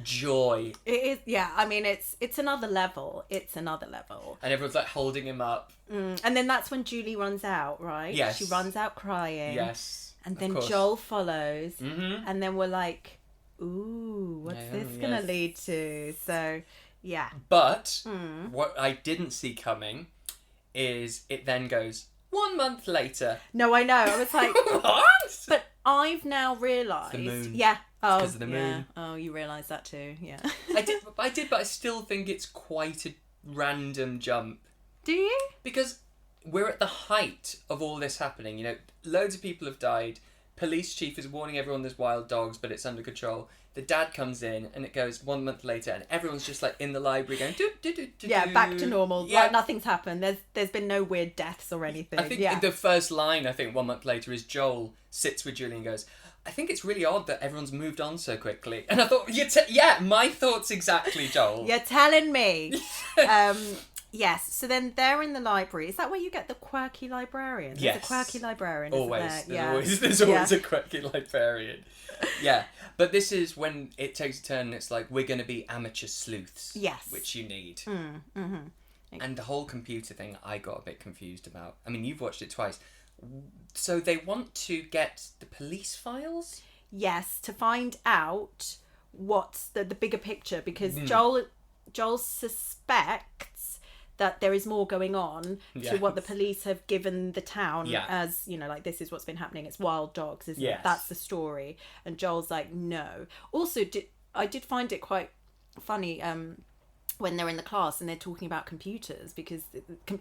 joy. It is, yeah, I mean, it's another level. It's another level. And everyone's like holding him up. And then that's when Julie runs out, right? Yes. She runs out crying. Yes. And then Joel follows. Mm-hmm. And then we're like, ooh, what's this going to lead to? So, yeah. But what I didn't see coming is it then goes 1 month later. No, I know. I was like, what? But I've now realised. The moon. Yeah. Oh, because of the moon. Yeah. Oh, you realise that too. Yeah. I did, but I still think it's quite a random jump. Do you? Because we're at the height of all this happening. You know, loads of people have died. Police chief is warning everyone there's wild dogs, but it's under control. The dad comes in, and it goes 1 month later, and everyone's just like in the library going, do, do, do, do, yeah, back to normal. Yeah. Like nothing's happened. There's been no weird deaths or anything. I think the first line, 1 month later, is Joel sits with Julie and goes, I think it's really odd that everyone's moved on so quickly. And I thought, yeah, my thoughts exactly, Joel. You're telling me. Yes, so then they're in the library. Is that where you get the quirky librarian? There's Yes. a quirky librarian, Always. isn't there? There's always a quirky librarian. Yeah, but this is when it takes a turn and it's like, we're going to be amateur sleuths. Yes. Which you need. Mm-hmm. And the whole computer thing, I got a bit confused about. I mean, you've watched it twice. So they want to get the police files? Yes, to find out what's the bigger picture, because Joel suspects that there is more going on to what the police have given the town as, you know, like, this is what's been happening. It's wild dogs, isn't it? That's the story. And Joel's like, no. Also, I did find it quite funny when they're in the class and they're talking about computers, because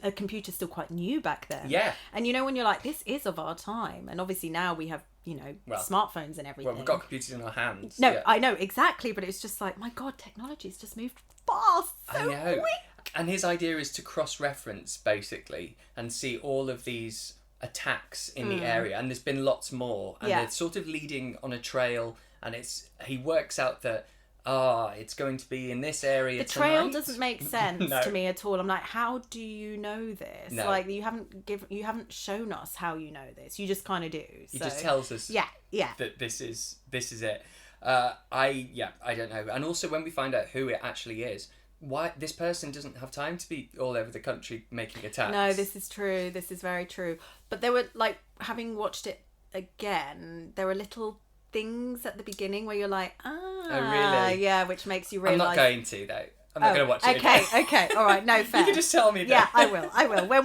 a computer's still quite new back then. Yeah. And, you know, when you're like, this is of our time. And obviously now we have, you know, smartphones and everything. Well, we've got computers in our hands. No, I know, exactly. But it's just like, my God, technology's just moved fast. So I know. quick. And his idea is to cross-reference, basically, and see all of these attacks in the area. And there's been lots more. And they're sort of leading on a trail. And he works out that, it's going to be in this area tonight. The trail doesn't make sense to me at all. I'm like, how do you know this? No. Like, you haven't shown us how you know this. You just kind of do. He just tells us that this is it. I don't know. And also when we find out who it actually is, why this person doesn't have time to be all over the country making attacks. No, this is true. This is very true. But there were, like, having watched it again, there were little things at the beginning where you're like, oh really? Yeah, which makes you realise. I'm not going to, though. I'm not going to watch it again. Okay, all right, no, fair. You can just tell me. Yeah, I will.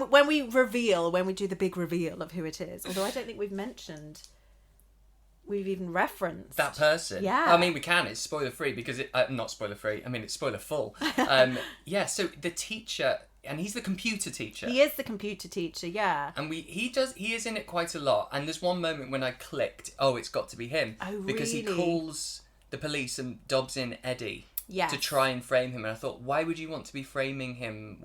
When we do the big reveal of who it is. Although I don't think we've even referenced that person. Yeah. I mean, we can. It's spoiler free because not spoiler free. I mean, it's spoiler full. Yeah. So the teacher, and he's the computer teacher. He is the computer teacher. Yeah. And he is in it quite a lot. And there's one moment when I clicked, it's got to be him. Oh, really? Because he calls the police and dobs in Eddie. Yes. To try and frame him. And I thought, why would you want to be framing him?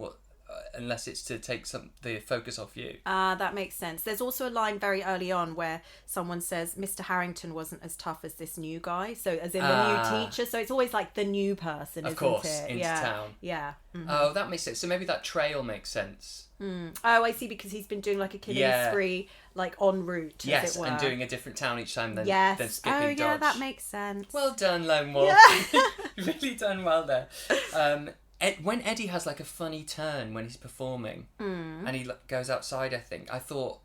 Unless it's to take the focus off you. That makes sense. There's also a line very early on where someone says Mr. Harrington wasn't as tough as this new guy, so as in the new teacher. So it's always like the new person, of isn't course, it? into town. Yeah. Mm-hmm. Oh, that makes sense. So maybe that trail makes sense. Oh, I see, because he's been doing like a killing spree, like en route, as it were. And doing a different town each time, then skipping Dodge. Yeah, that makes sense. Well done, Lone Wolf. Yeah. Really done well there. When Eddie has like a funny turn when he's performing, and he goes outside, I think I thought,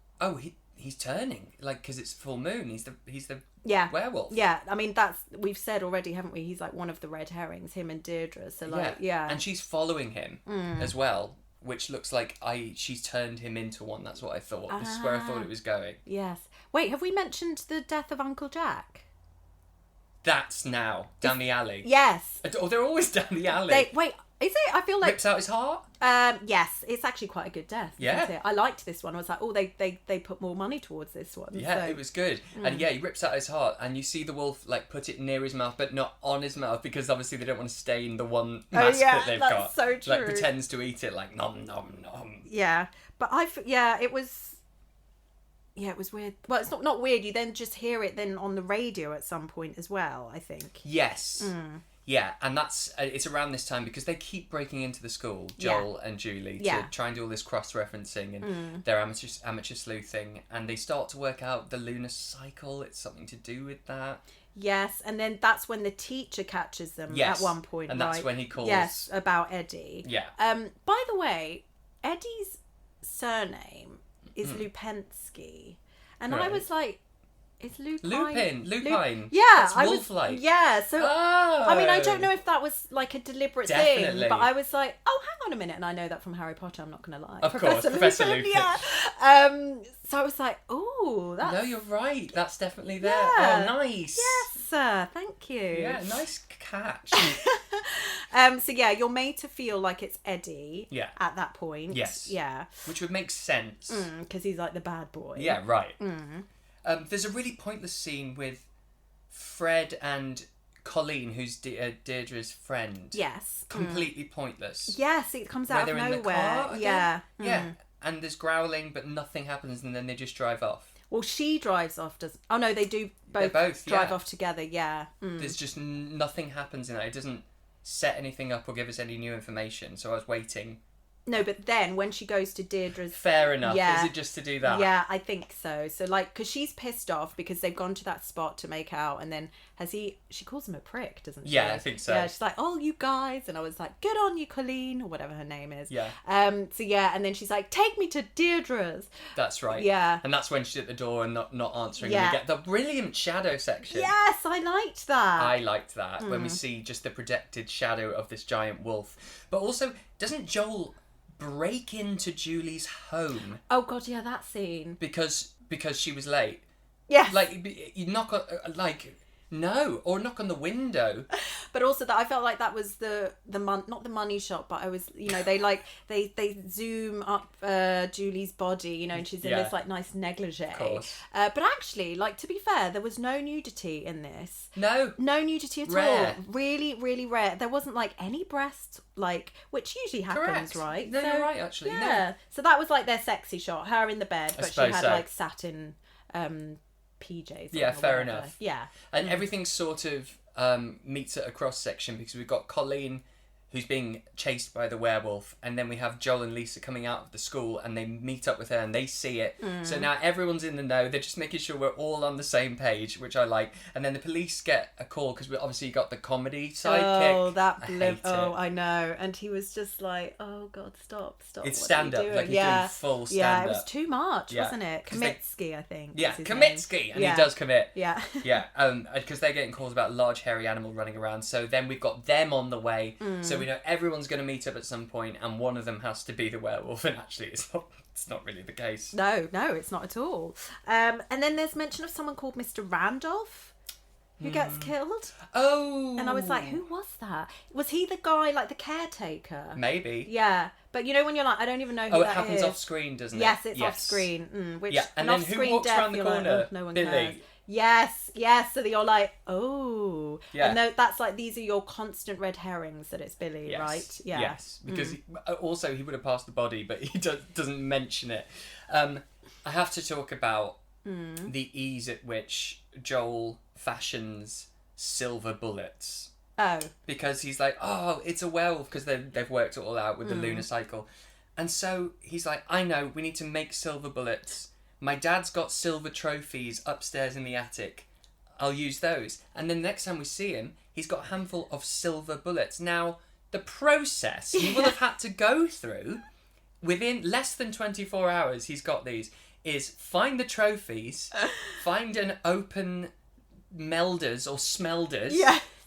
he's turning, like, because it's full moon. He's the werewolf. Yeah, I mean, we've said already, haven't we? He's like one of the red herrings, him and Deardra. So like, and she's following him as well, which looks like she's turned him into one. That's what I thought. This is where I thought it was going. Yes. Wait, have we mentioned the death of Uncle Jack? That's now down the alley. Yes. Oh, they're always down the alley. Wait, is it? I feel like rips out his heart. Yes, it's actually quite a good death. Yeah. Isn't it? I liked this one. I was like, oh, they put more money towards this one. Yeah, so. it was good. And yeah, he rips out his heart, and you see the wolf like put it near his mouth, but not on his mouth, because obviously they don't want to stain the one mask that they've that's got. so true. Like pretends to eat it, like nom nom nom. Yeah, but it was. Yeah, it was weird. Well, it's not weird. You then just hear it then on the radio at some point as well, I think. Yes. Yeah, and that's it's around this time because they keep breaking into the school, Joel and Julie, to try and do all this cross-referencing and their amateur sleuthing, and they start to work out the lunar cycle. It's something to do with that. Yes, and then that's when the teacher catches them at one point, and that's when he calls. Yes, about Eddie. Yeah. By the way, Eddie's surname is Lupensky, and I was like, is Lupine? Lupine. Yeah, That's wolf-like. Yeah, so I mean, I don't know Oh. if that was like a deliberate Definitely. thing, but I was like, oh, hang on a minute, and I know that from Harry Potter. I'm not going to lie. Of course, Professor Lupin. Yeah. So I was like, oh, that's No, you're right. That's definitely there. Yeah. Oh, nice. yes, sir. Thank you. Yeah, nice catch. So yeah, you're made to feel like it's Eddie. Yeah. At that point. Yes. Yeah. Which would make sense. Because he's like the bad boy. Yeah, right. There's a really pointless scene with Fred and Colleen, who's Deardra's friend. Yes. Completely pointless. Yes, it comes out Where of they're in the nowhere. car again. Yeah. Yeah. And there's growling, but nothing happens, and then they just drive off. Well, she drives off. Oh no, they do both. both, drive yeah. off together. Yeah. There's just nothing happens in it. It doesn't set anything up or give us any new information. So I was waiting. No, but then when she goes to Deardra's... Fair enough. Yeah. Is it just to do that? Yeah, I think so. So, like, because she's pissed off because they've gone to that spot to make out, and then she calls him a prick, doesn't she? Yeah, I think so. Yeah, she's like, oh, you guys. And I was like, good on you, Colleen, or whatever her name is. Yeah. So, yeah, and then she's like, take me to Deardra's. That's right. Yeah. And that's when she's at the door and not answering. Yeah. And we get the brilliant shadow section. Yes, I liked that. I liked that when we see just the projected shadow of this giant wolf. But also, doesn't Joel break into Julie's home Oh, God, yeah, that scene. because she was late? Yes. Like, you knock on, or knock on the window. But also that I felt like that was not the money shot, but I was, they zoom up Julie's body, and she's in this like nice negligee. Of course. But actually, like, to be fair, there was no nudity in this. No nudity at Rare. all. Really, really rare. There wasn't like any breasts, which usually happens, Correct. right? No, you're right, actually. Yeah. No. So that was like their sexy shot, her in the bed, but she suppose had so. like satin PJs. Yeah, or fair whatever. enough. Yeah. And everything sort of meets at a cross section because we've got Colleen, who's being chased by the werewolf, and then we have Joel and Lisa coming out of the school, and they meet up with her and they see it. So now everyone's in the know. They're just making sure we're all on the same page, which I like. And then the police get a call because we obviously got the comedy sidekick. Oh, that I blew. hate Oh, it. I know. And he was just like, "Oh God, stop!" It's what are you stand up, doing? like he's doing full stand Yeah, up. it was too much, Yeah. wasn't it? 'Cause they- Kamitsky, I think. Yeah, was his Kamitsky, name. and Yeah. he does commit. Yeah. Yeah, because they're getting calls about a large hairy animal running around. So then we've got them on the way. So we know everyone's going to meet up at some point, and one of them has to be the werewolf. And actually, it's not really the case. No, it's not at all. And then there's mention of someone called Mr. Randolph who gets killed. Oh, And I was like, who was that? Was he the guy, like the caretaker? Maybe. Yeah, but when you're like, I don't even know who Oh, it that happens is. off screen, doesn't it? Yes, it's off screen. Which Yeah, and then who off-screen walks death, around the you're like, corner? "Oh, no one Billy. cares." Yes. So that you're like, oh. Yeah. And that's like, these are your constant red herrings that it's Billy, Yes. right? Yeah. Yes, because also he would have passed the body, but he doesn't mention it. I have to talk about the ease at which Joel fashions silver bullets. Oh. Because he's like, oh, it's a werewolf, because they've worked it all out with the lunar cycle. And so he's like, I know, we need to make silver bullets. My dad's got silver trophies upstairs in the attic. I'll use those. And then the next time we see him, he's got a handful of silver bullets. Now, the process he will have had to go through, within less than 24 hours, he's got these, is find the trophies, find an open melders or smelders,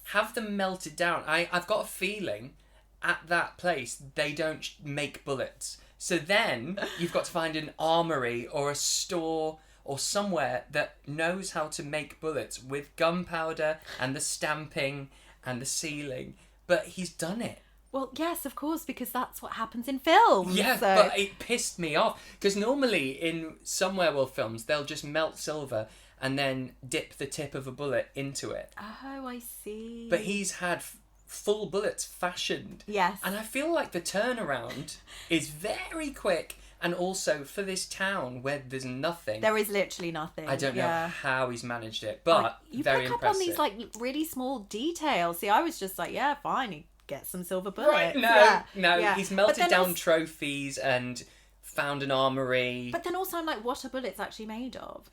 have them melted down. I've got a feeling at that place they don't make bullets. So then you've got to find an armory or a store or somewhere that knows how to make bullets with gunpowder and the stamping and the sealing. But he's done it. Well, yes, of course, because that's what happens in films. Yeah, so. but it pissed me off. Because normally in some werewolf films, they'll just melt silver and then dip the tip of a bullet into it. Oh, I see. But he's had full bullets fashioned. Yes. And I feel like the turnaround is very quick. And also, for this town where there's nothing... There is literally nothing. I don't know how he's managed it, but very impressive. You pick up on these, like, really small details. See, I was just like, yeah, fine, he gets some silver bullets. Right, no, yeah. he's melted down trophies and found an armory. But then also I'm like, what are bullets actually made of?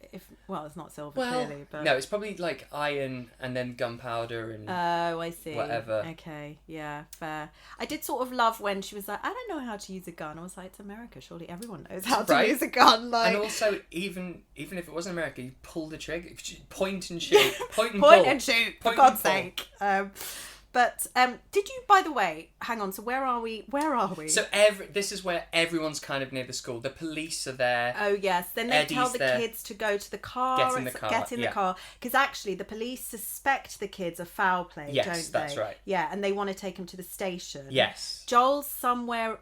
Well, it's not silver, clearly. But... No, it's probably like iron and then gunpowder and I see. Whatever. Okay, yeah, fair. I did sort of love when she was like, I don't know how to use a gun. I was like, it's America, surely everyone knows how to use a gun. Like... And also, even if it wasn't America, you pull the trigger, point and shoot, point and Point pull. and shoot, Point for God's and pull. sake. But did you, by the way, hang on, so where are we? So this is where everyone's kind of near the school. The police are there. Oh, yes. Then they Eddie's tell the there. kids to go to the car. Get in the car. Get in the car. Because actually, the police suspect the kids of foul play, don't they? Yes, that's right. Yeah, and they want to take them to the station. Yes. Joel's somewhere...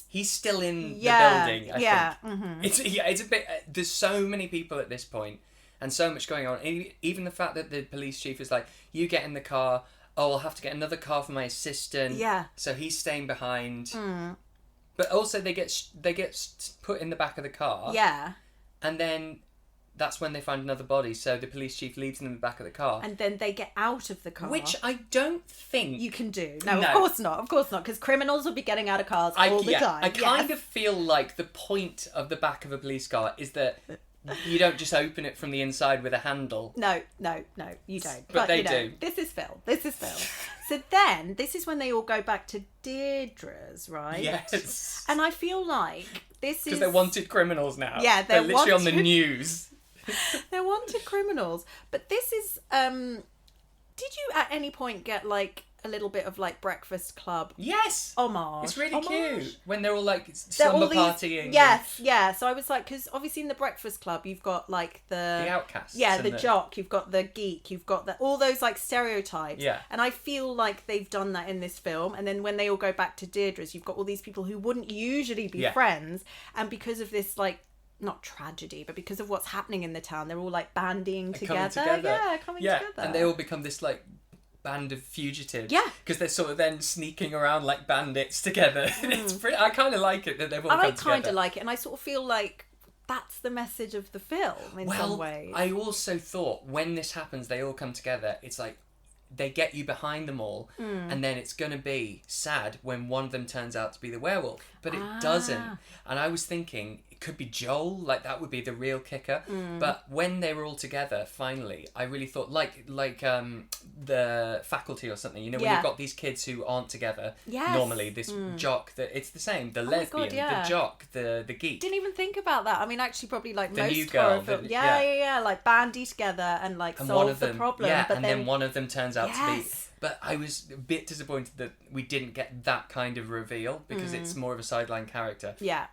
He's still in the building, I think. Mm-hmm. It's a bit... there's so many people at this point and so much going on. Even the fact that the police chief is like, you get in the car... Oh, I'll have to get another car for my assistant. Yeah. So he's staying behind. But also they get put in the back of the car. Yeah. And then that's when they find another body. So the police chief leaves them in the back of the car. And then they get out of the car. Which I don't think... You can do. No, of course not. Of course not. Because criminals will be getting out of cars all the time. I kind of feel like the point of the back of a police car is that... You don't just open it from the inside with a handle. No, you don't. But they do. This is Phil. So then, this is when they all go back to Deardra's, right? Yes. And I feel like this is... Because they're wanted criminals now. Yeah, they're literally on the news. They're wanted criminals. But this is... Did you at any point get, like, a little bit of, like, Breakfast Club Yes. homage? It's really cute. When they're all, like, slumber partying. Yes, yeah. So I was like, because obviously in the Breakfast Club, you've got, like, the outcasts. Yeah, the jock. You've got the geek. You've got all those, like, stereotypes. Yeah. And I feel like they've done that in this film. And then when they all go back to Deardra's, you've got all these people who wouldn't usually be friends. And because of this, like, not tragedy, but because of what's happening in the town, they're all, like, bandying together. Yeah, coming together. And they all become this, like... band of fugitives. Yeah. Because they're sort of then sneaking around like bandits together. It's pretty, I kind of like it that they've all come together. I kind of like it, and I sort of feel like that's the message of the film in some ways. I also thought when this happens, they all come together, it's like they get you behind them all, and then it's going to be sad when one of them turns out to be the werewolf. But it doesn't. And I was thinking... could be Joel, like that would be the real kicker. But when they were all together, finally, I really thought like the faculty or something. You know, when you've got these kids who aren't together normally. This jock, that it's the same. The lesbian, the jock, the geek. Didn't even think about that. I mean, actually, probably like the most new girl, horror films. Yeah, like bandy together and like solve the problem. Yeah, but then one of them turns out to be. But I was a bit disappointed that we didn't get that kind of reveal because it's more of a sideline character. Yeah.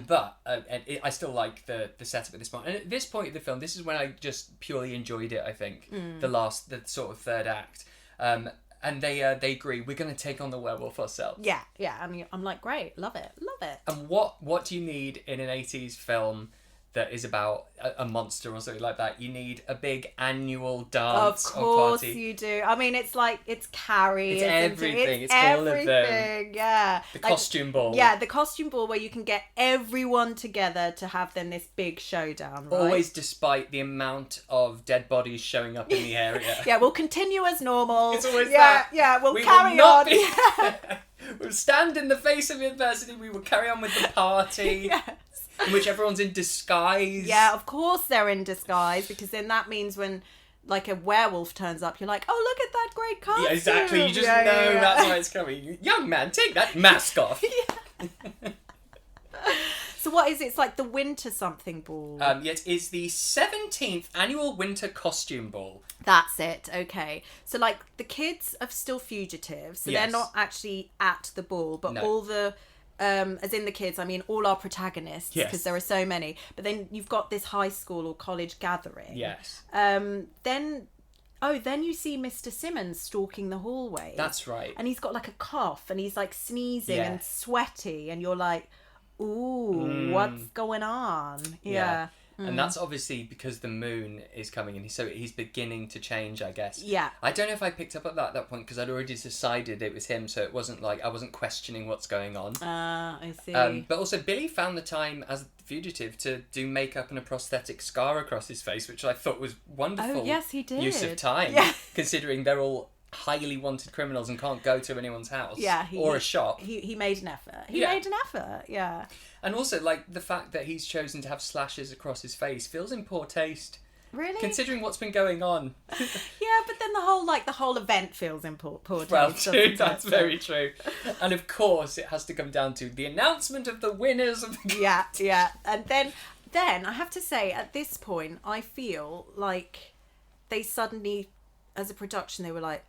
But I still like the setup at this point. And at this point of the film, this is when I just purely enjoyed it, I think. The sort of third act. And they agree, we're going to take on the werewolf ourselves. Yeah. I mean, I'm like, great, love it. And what do you need in an 80s film that is about a monster or something like that? You need a big annual dance or party. Of course you do. I mean, it's like, it's Carrie. It's everything. It's everything. all of them. Yeah. The costume ball. Yeah, the costume ball where you can get everyone together to have then this big showdown, right? Always despite the amount of dead bodies showing up in the area. Yeah, we'll continue as normal. It's always that. Yeah, we'll we carry will not on. We'll stand in the face of adversity. We will carry on with the party. Yes. In which everyone's in disguise. Yeah, of course they're in disguise, because then that means when like a werewolf turns up, you're like, oh, look at that great costume. Yeah, exactly. You just know that's why it's coming. Young man, take that mask off. So what is it? It's like the winter something ball. It is the 17th annual winter costume ball. That's it. Okay. So like the kids are still fugitives, so they're not actually at the ball, but all the as in the kids, I mean all our protagonists, because there are so many. But then you've got this high school or college gathering. Yes. Then then you see Mr. Simmons stalking the hallway. That's right. And he's got like a cough and he's like sneezing Yeah. and sweaty and you're like, ooh, what's going on? Yeah. And that's obviously because the moon is coming in, so he's beginning to change, I guess. Yeah. I don't know if I picked up at that point because I'd already decided it was him, so it wasn't like I wasn't questioning what's going on. I see. But also, Billy found the time as a fugitive to do makeup and a prosthetic scar across his face, which I thought was wonderful. Oh, yes, he did. Use of time, Yeah. considering they're all highly wanted criminals and can't go to anyone's house or a shop. He made an effort. He Yeah. made an effort, yeah. And also, like, the fact that he's chosen to have slashes across his face feels in poor taste. Really? Considering what's been going on. Yeah, but then the whole event feels in poor taste. Well, doesn't true, it? that's So- very true. And of course, it has to come down to the announcement of the winners of the... Yeah. And then I have to say, at this point, I feel like they suddenly, as a production, they were like,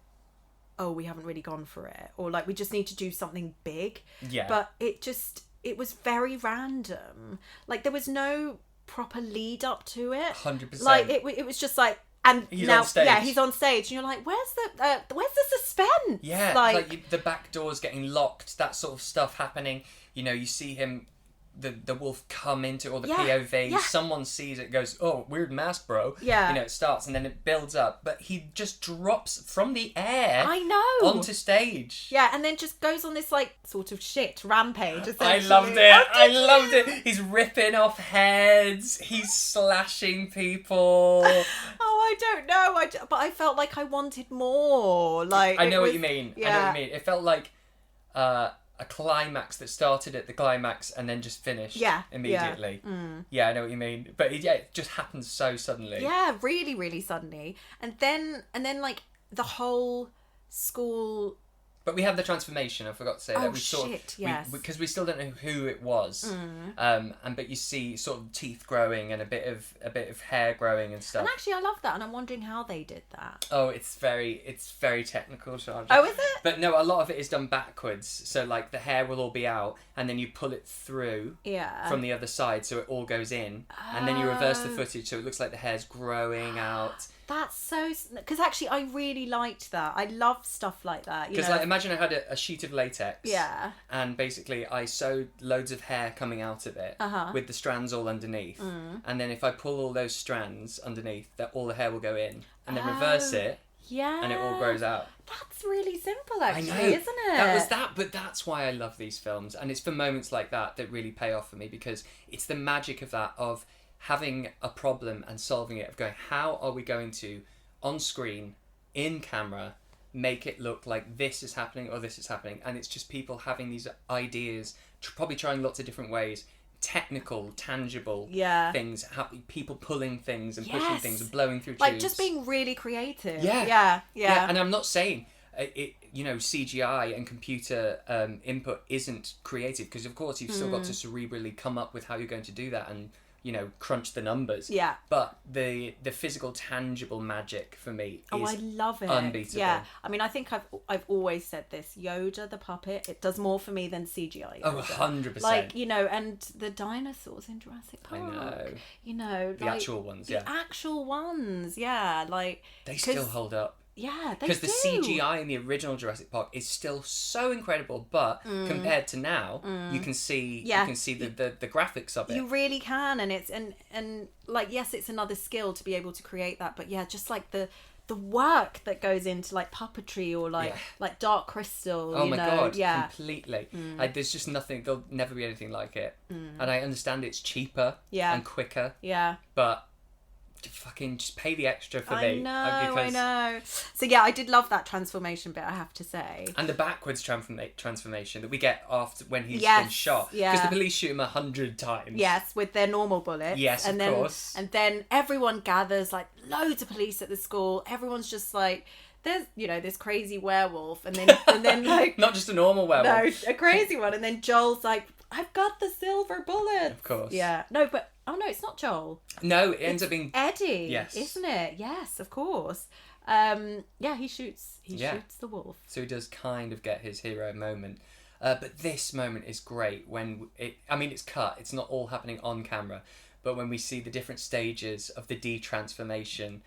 oh, we haven't really gone for it. Or like, we just need to do something big. Yeah. But it was very random. Like, there was no proper lead up to it. 100%. Like, it was just like, and He's now, on stage. yeah, he's on stage, and you're like, where's the suspense? Yeah, like the back door's getting locked, that sort of stuff happening. You know, you see him, the wolf come into, or the POV, yeah. someone sees it, goes, oh, weird mask, bro. Yeah. You know, it starts and then it builds up, but he just drops from the air I know. onto stage. Yeah, and then just goes on this like sort of shit rampage. I essentially. loved it. Oh, I did loved you? it. He's ripping off heads. He's slashing people. Oh, I don't know. But I felt like I wanted more. Like I know what was- you mean. Yeah. I know what you mean. It felt like a climax that started at the climax and then just finished immediately. Yeah, I know what you mean. But it just happens so suddenly. Yeah, really, really suddenly, and then like the whole school. But we have the transformation. I forgot to say that. Oh, We saw, shit, yes. Because we still don't know who it was. But you see sort of teeth growing and a bit of hair growing and stuff. And actually, I love that, and I'm wondering how they did that. Oh, it's very technical, Chandra. Oh, is it? But no, a lot of it is done backwards. So like the hair will all be out, and then you pull it through Yeah. from the other side, so it all goes in, and then you reverse the Oh. footage, so it looks like the hair's growing out. That's so. Because actually, I really liked that. I love stuff like that. Because like, imagine I had a sheet of latex. Yeah. And basically, I sewed loads of hair coming out of it with the strands all underneath, and then if I pull all those strands underneath, that all the hair will go in, and then reverse it, Yeah. and it all grows out. That's really simple, actually, I know. isn't it? That was that, but that's why I love these films, and it's for moments like that that really pay off for me, because it's the magic of that, of having a problem and solving it, of going, how are we going to, on screen, in camera, make it look like this is happening or this is happening, and it's just people having these ideas, probably trying lots of different ways, technical, tangible things, people pulling things and pushing things and blowing through tubes. Like, just being really creative. Yeah. Yeah. And I'm not saying CGI and computer input isn't creative, because of course you've still got to cerebrally come up with how you're going to do that and crunch the numbers. Yeah. But the physical, tangible magic for me is I love it. unbeatable. Yeah. I mean, I think I've always said this. Yoda, the puppet, it does more for me than CGI. Oh, Yoda. 100%. Like, and the dinosaurs in Jurassic I Park. know. The like, actual ones, The actual ones, yeah. Like, They still hold up. Yeah, they do. Because the CGI in the original Jurassic Park is still so incredible, but compared to now, you can see the graphics of it. You really can, and it's and like, yes, it's another skill to be able to create that, but yeah, just like the work that goes into like puppetry or like Dark Crystal. Oh my god, yeah, completely. There's just nothing. There'll never be anything like it. And I understand it's cheaper and quicker. Yeah, but fucking just pay the extra for I know. So yeah, I did love that transformation bit, I have to say. And the backwards transformation that we get after when he's been shot. Because the police shoot him 100 times. Yes, with their normal bullets. Yes, and of course. And then everyone gathers, like loads of police at the school. Everyone's just like, there's this crazy werewolf, and then like not just a normal werewolf. No, a crazy one. And then Joel's like, I've got the silver bullet. Of course. Yeah. No, but no, it's not Joel. No, it ends up being Eddie. Yes. Isn't it? Yes, of course. He shoots the wolf. So he does kind of get his hero moment. But this moment is great when it's cut. It's not all happening on camera. But when we see the different stages of the de-transformation.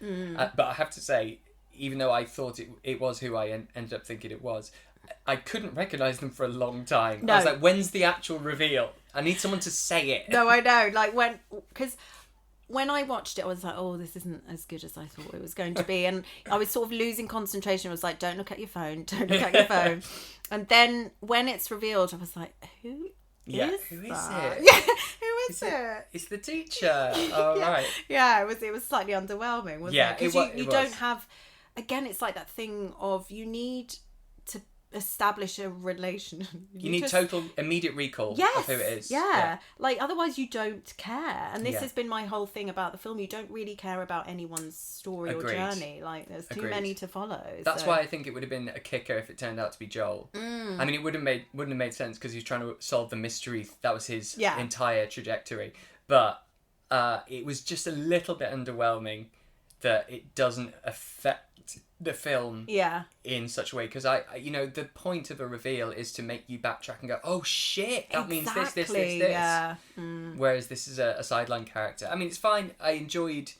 But I have to say, even though I thought it was who I ended up thinking it was, I couldn't recognise them for a long time. No. I was like, when's the actual reveal? I need someone to say it. No, I know. Like, because when I watched it, I was like, oh, this isn't as good as I thought it was going to be. And I was sort of losing concentration. I was like, don't look at your phone. Don't look at your phone. And then when it's revealed, I was like, who is Who is that? it? Yeah, who is it? It's the teacher. Oh, yeah. right. Yeah, it was slightly underwhelming, wasn't Yeah, it? Because it you was. don't have... Again, it's like that thing of you need to establish a relation. You need total immediate recall Yes, of who it is. Yeah. Like, otherwise you don't care. And this Yeah. has been my whole thing about the film. You don't really care about anyone's story Agreed. or journey. Like, there's too Agreed. many to follow. That's so. why I think it would have been a kicker if it turned out to be Joel. I mean, it wouldn't have made sense because he was trying to solve the mystery. That was his entire trajectory. But it was just a little bit underwhelming that it doesn't affect the film in such a way, because I the point of a reveal is to make you backtrack and go, oh shit, that means this. Yeah. Whereas this is a sideline character. I mean, it's fine. I enjoyed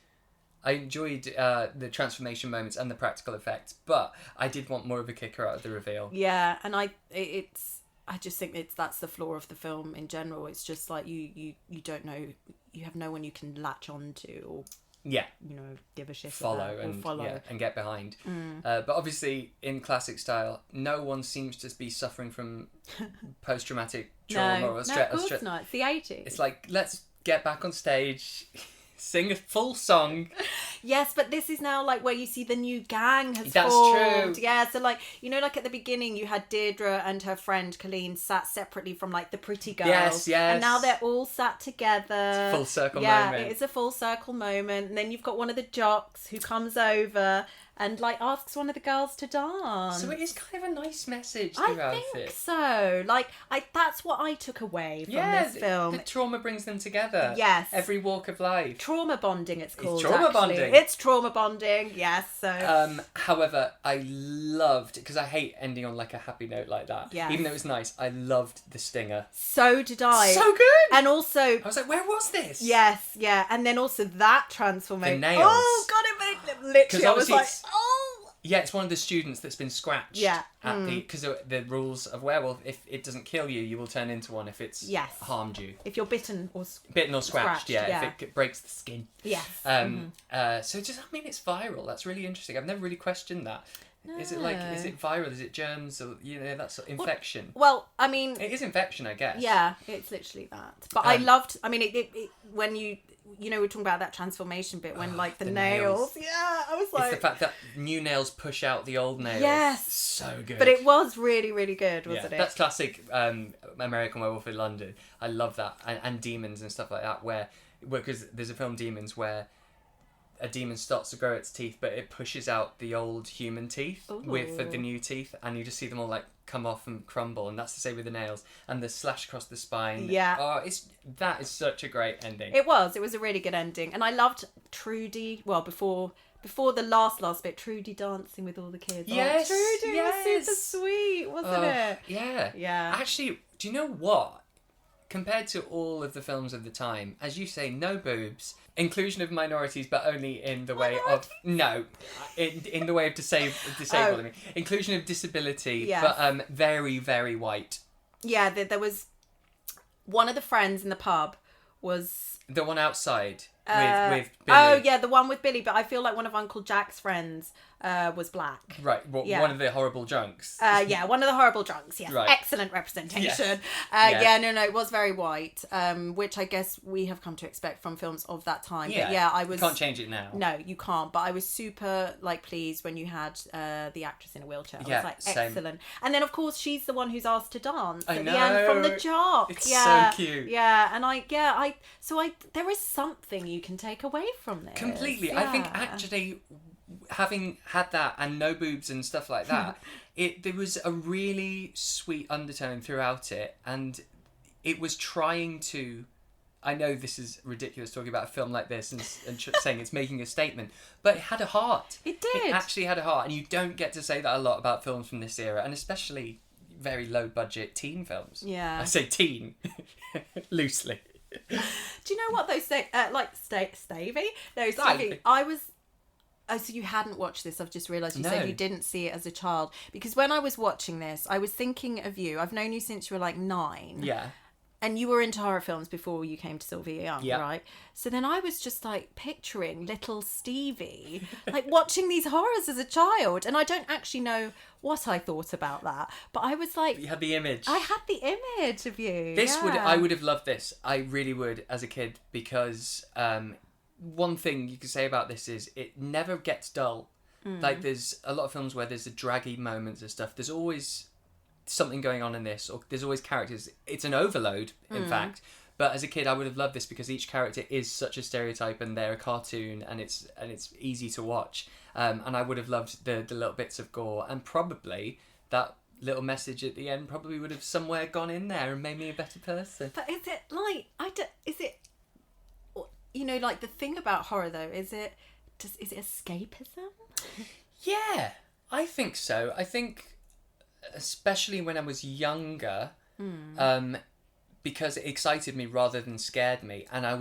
the transformation moments and the practical effects, but I did want more of a kicker out of the reveal. Yeah, and I just think that's the flaw of the film in general. It's just like you don't know, you have no one you can latch on to or give a shit follow about, and follow. Yeah, and get behind. But obviously, in classic style, no one seems to be suffering from post-traumatic trauma or stress. No, of course not. It's the 80s. It's like, let's get back on stage, sing a full song. Yes, but this is now like where you see the new gang has That's formed. true. Yeah, so like, like at the beginning you had Deardra and her friend Colleen sat separately from like the pretty girl. Yes. And now they're all sat together. It's a full circle moment. moment. Yeah, it is a full circle moment. And then you've got one of the jocks who comes over and like asks one of the girls to dance. So it is kind of a nice message I throughout think it. so. Like, that's what I took away from this film. The trauma brings them together. Yes. Every walk of life. Trauma bonding, it's called. It's trauma actually. bonding. It's trauma bonding. Yes. So. However, I loved, because I hate ending on like a happy note like that. Yes. Even though it was nice, I loved the stinger. So did I. So good. And also, I was like, where was this? yes, yeah, and then also that transformation. The nails. Oh God, it made literally. I was obviously like, it's- oh. Yeah, it's one of the students that's been scratched. Yeah. At because the rules of werewolf, if it doesn't kill you, you will turn into one if it's harmed you. If you're bitten or Bitten or scratched, scratched, yeah. yeah. If it breaks the skin. yes. So just, I mean, it's viral. That's really interesting. I've never really questioned that. Is it viral? Is it germs or that sort of infection? Well, I mean, It is infection, I guess. yeah, it's literally that. But I loved. I mean, it when we were talking about that transformation bit when like the nails. Yeah, I was like. It's the fact that new nails push out the old nails. Yes. So good. But it was really, really good, wasn't it? That's classic American Werewolf in London. I love that. And Demons and stuff like that, because there's a film Demons where a demon starts to grow its teeth, but it pushes out the old human teeth with the new teeth, and you just see them all like come off and crumble, and that's the same with the nails and the slash across the spine. Yeah. Oh, that is such a great ending. It was a really good ending, and I loved Trudy. Well, before the last bit, Trudy dancing with all the kids. Yes, Trudy yes. was super sweet, wasn't it? Yeah. Yeah. Actually, do you know what? Compared to all of the films of the time, as you say, no boobs, inclusion of minorities, but only in the way of in the way of disabled. I mean, inclusion of disability, but very, very white. Yeah, there was one of the friends in the pub was the one outside with Billy. Oh yeah, the one with Billy. But I feel like one of Uncle Jack's friends was black. Right, one of the horrible drunks. Yeah, one of the horrible drunks. Yes, right. Excellent representation. Yes. Yeah, no, it was very white, which I guess we have come to expect from films of that time. Yeah, but yeah, I was. You can't change it now. No, you can't. But I was super pleased when you had the actress in a wheelchair. I was like, same. excellent. And then of course she's the one who's asked to dance I at know. the end from the jock. It's yeah, so cute. Yeah, and there is something you can take away from this. Completely. Yeah. I think actually, having had that and no boobs and stuff like that, there was a really sweet undertone throughout it, and it was trying to. I know this is ridiculous talking about a film like this and saying it's making a statement, but it had a heart. It did. It actually had a heart, and you don't get to say that a lot about films from this era, and especially very low budget teen films. Yeah. I say teen loosely. Do you know what those say? Like Stavey? No, Stavey. Stevie. I was Oh, so you hadn't watched this. I've just realised you No. said you didn't see it as a child. Because when I was watching this, I was thinking of you. I've known you since you were like 9. Yeah. And you were into horror films before you came to Sylvia Young, Yeah. right? So then I was just like picturing little Stevie, like watching these horrors as a child. And I don't actually know what I thought about that. But I was like, You had the image. I had the image of you. I would have loved this. I really would as a kid, because one thing you could say about this is it never gets dull. Like, there's a lot of films where there's the draggy moments and stuff. There's always something going on in this, or there's always characters. It's an overload, in fact. But as a kid, I would have loved this because each character is such a stereotype, and they're a cartoon, and it's easy to watch. And I would have loved the little bits of gore, and probably that little message at the end probably would have somewhere gone in there and made me a better person. But is it like, you know, like the thing about horror though, is it escapism? Yeah, I think so. I think, especially when I was younger, because it excited me rather than scared me, and it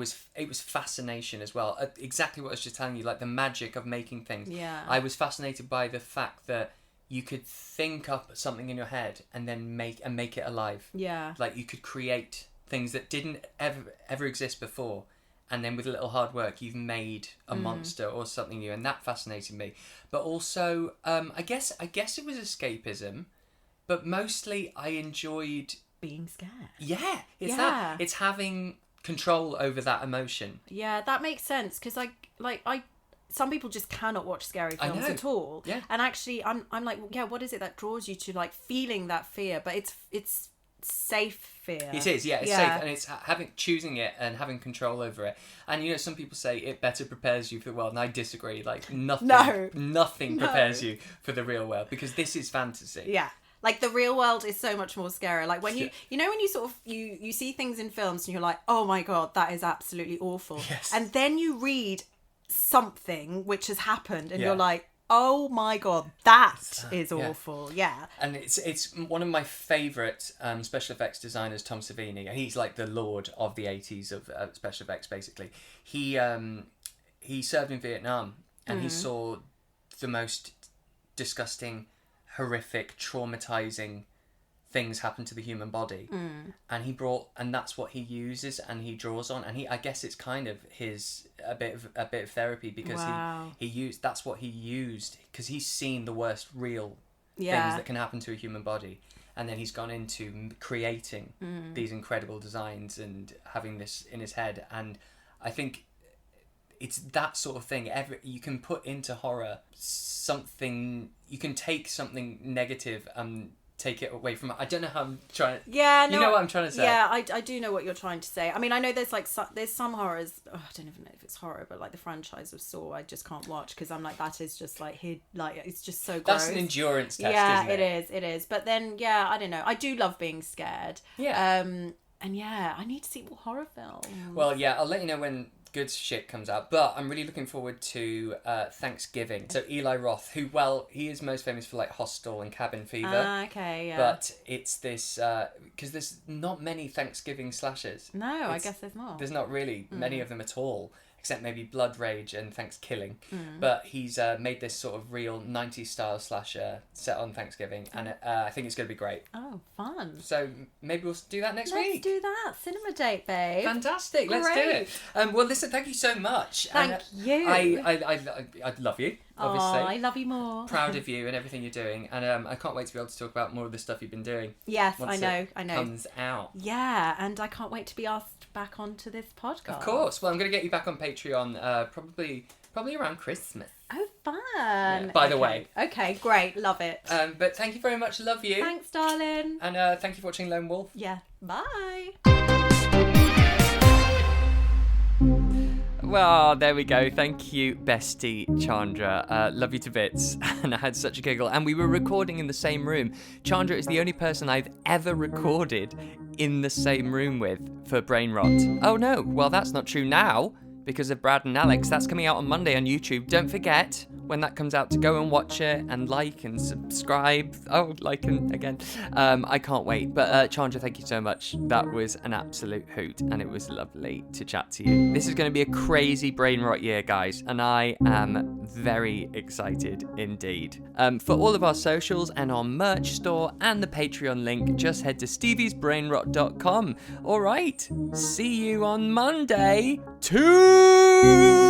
was fascination as well. Exactly what I was just telling you, like the magic of making things. Yeah. I was fascinated by the fact that you could think up something in your head and then make it alive. Yeah. Like you could create things that didn't ever exist before. And then with a little hard work, you've made a monster or something new, and that fascinated me. But also, I guess it was escapism, but mostly I enjoyed Being scared. Yeah, it's Yeah. that. It's having control over that emotion. Yeah, that makes sense, because some people just cannot watch scary I films know. at all. Yeah. And actually, I'm like, yeah, what is it that draws you to like feeling that fear? But it's safe fear. It is, yeah, it's safe, and it's choosing it and having control over it. And you know, some people say it better prepares you for the world, and I disagree. Like nothing prepares you for the real world, because this is fantasy. Yeah. Like the real world is so much more scary. Like when you know, when you sort of you see things in films and you're like, oh my God, that is absolutely awful. Yes. And then you read something which has happened and Yeah. you're like, oh my God, that is awful. Yeah. And it's one of my favourite special effects designers, Tom Savini, and he's like the lord of the 80s of special effects, basically. He served in Vietnam, and he saw the most disgusting, horrific, traumatizing things happen to the human body, and that's what he uses and he draws on, and I guess it's kind of a bit of therapy, because that's what he used, because he's seen the worst real things that can happen to a human body, and then he's gone into creating these incredible designs and having this in his head. And I think it's that sort of thing. You can put into horror something, you can take something negative and take it away from it. I don't know how I'm trying to... Yeah, no, you know what I'm trying to say? Yeah, I do know what you're trying to say. I mean, I know there's like there's some horrors. I don't even know if it's horror, but like the franchise of Saw, I just can't watch, because I'm like, that is just like it's just so gross. That's an endurance test, yeah, isn't it? it is. But then, yeah, I don't know. I do love being scared. Yeah. And yeah, I need to see more horror films. Well, yeah, I'll let you know when good shit comes out, but I'm really looking forward to Thanksgiving. So Eli Roth, who, well, he is most famous for like Hostel and Cabin Fever. Okay, yeah. But it's this, because there's not many Thanksgiving slashers. No, I guess there's not. There's not really many of them at all, except maybe Blood Rage and Thanksgiving. But he's made this sort of real 90s style slasher set on Thanksgiving, and I think it's going to be great. Oh, fun. So maybe we'll do that next week. Let's do that. Cinema date, babe. Fantastic. Let's do it. Well, listen, thank you so much. Thank you. I love you, obviously. Oh, I love you more. Proud of you and everything you're doing. And I can't wait to be able to talk about more of the stuff you've been doing. Yes, once I it know. comes out. Yeah, and I can't wait to be asked back onto this podcast. Of course. Well, I'm going to get you back on Patreon probably around Christmas. Oh, fun. Yeah, by the way. Okay, great. Love it. But thank you very much. Love you. Thanks, darling. And thank you for watching Lone Wolf. Yeah. Bye. Well, there we go. Thank you, bestie Chandra. Love you to bits. And I had such a giggle. And we were recording in the same room. Chandra is the only person I've ever recorded in the same room with for Brain Rot. Oh no, well that's not true now because of Brad and Alex. That's coming out on Monday on YouTube. Don't forget, when that comes out to go and watch it and like and subscribe. Oh, like and again. I can't wait. But Chandra, thank you so much. That was an absolute hoot, and it was lovely to chat to you. This is going to be a crazy brain rot year, guys, and I am very excited indeed. For all of our socials and our merch store and the Patreon link, just head to steviesbrainrot.com. All right, see you on Monday. Toodaloo!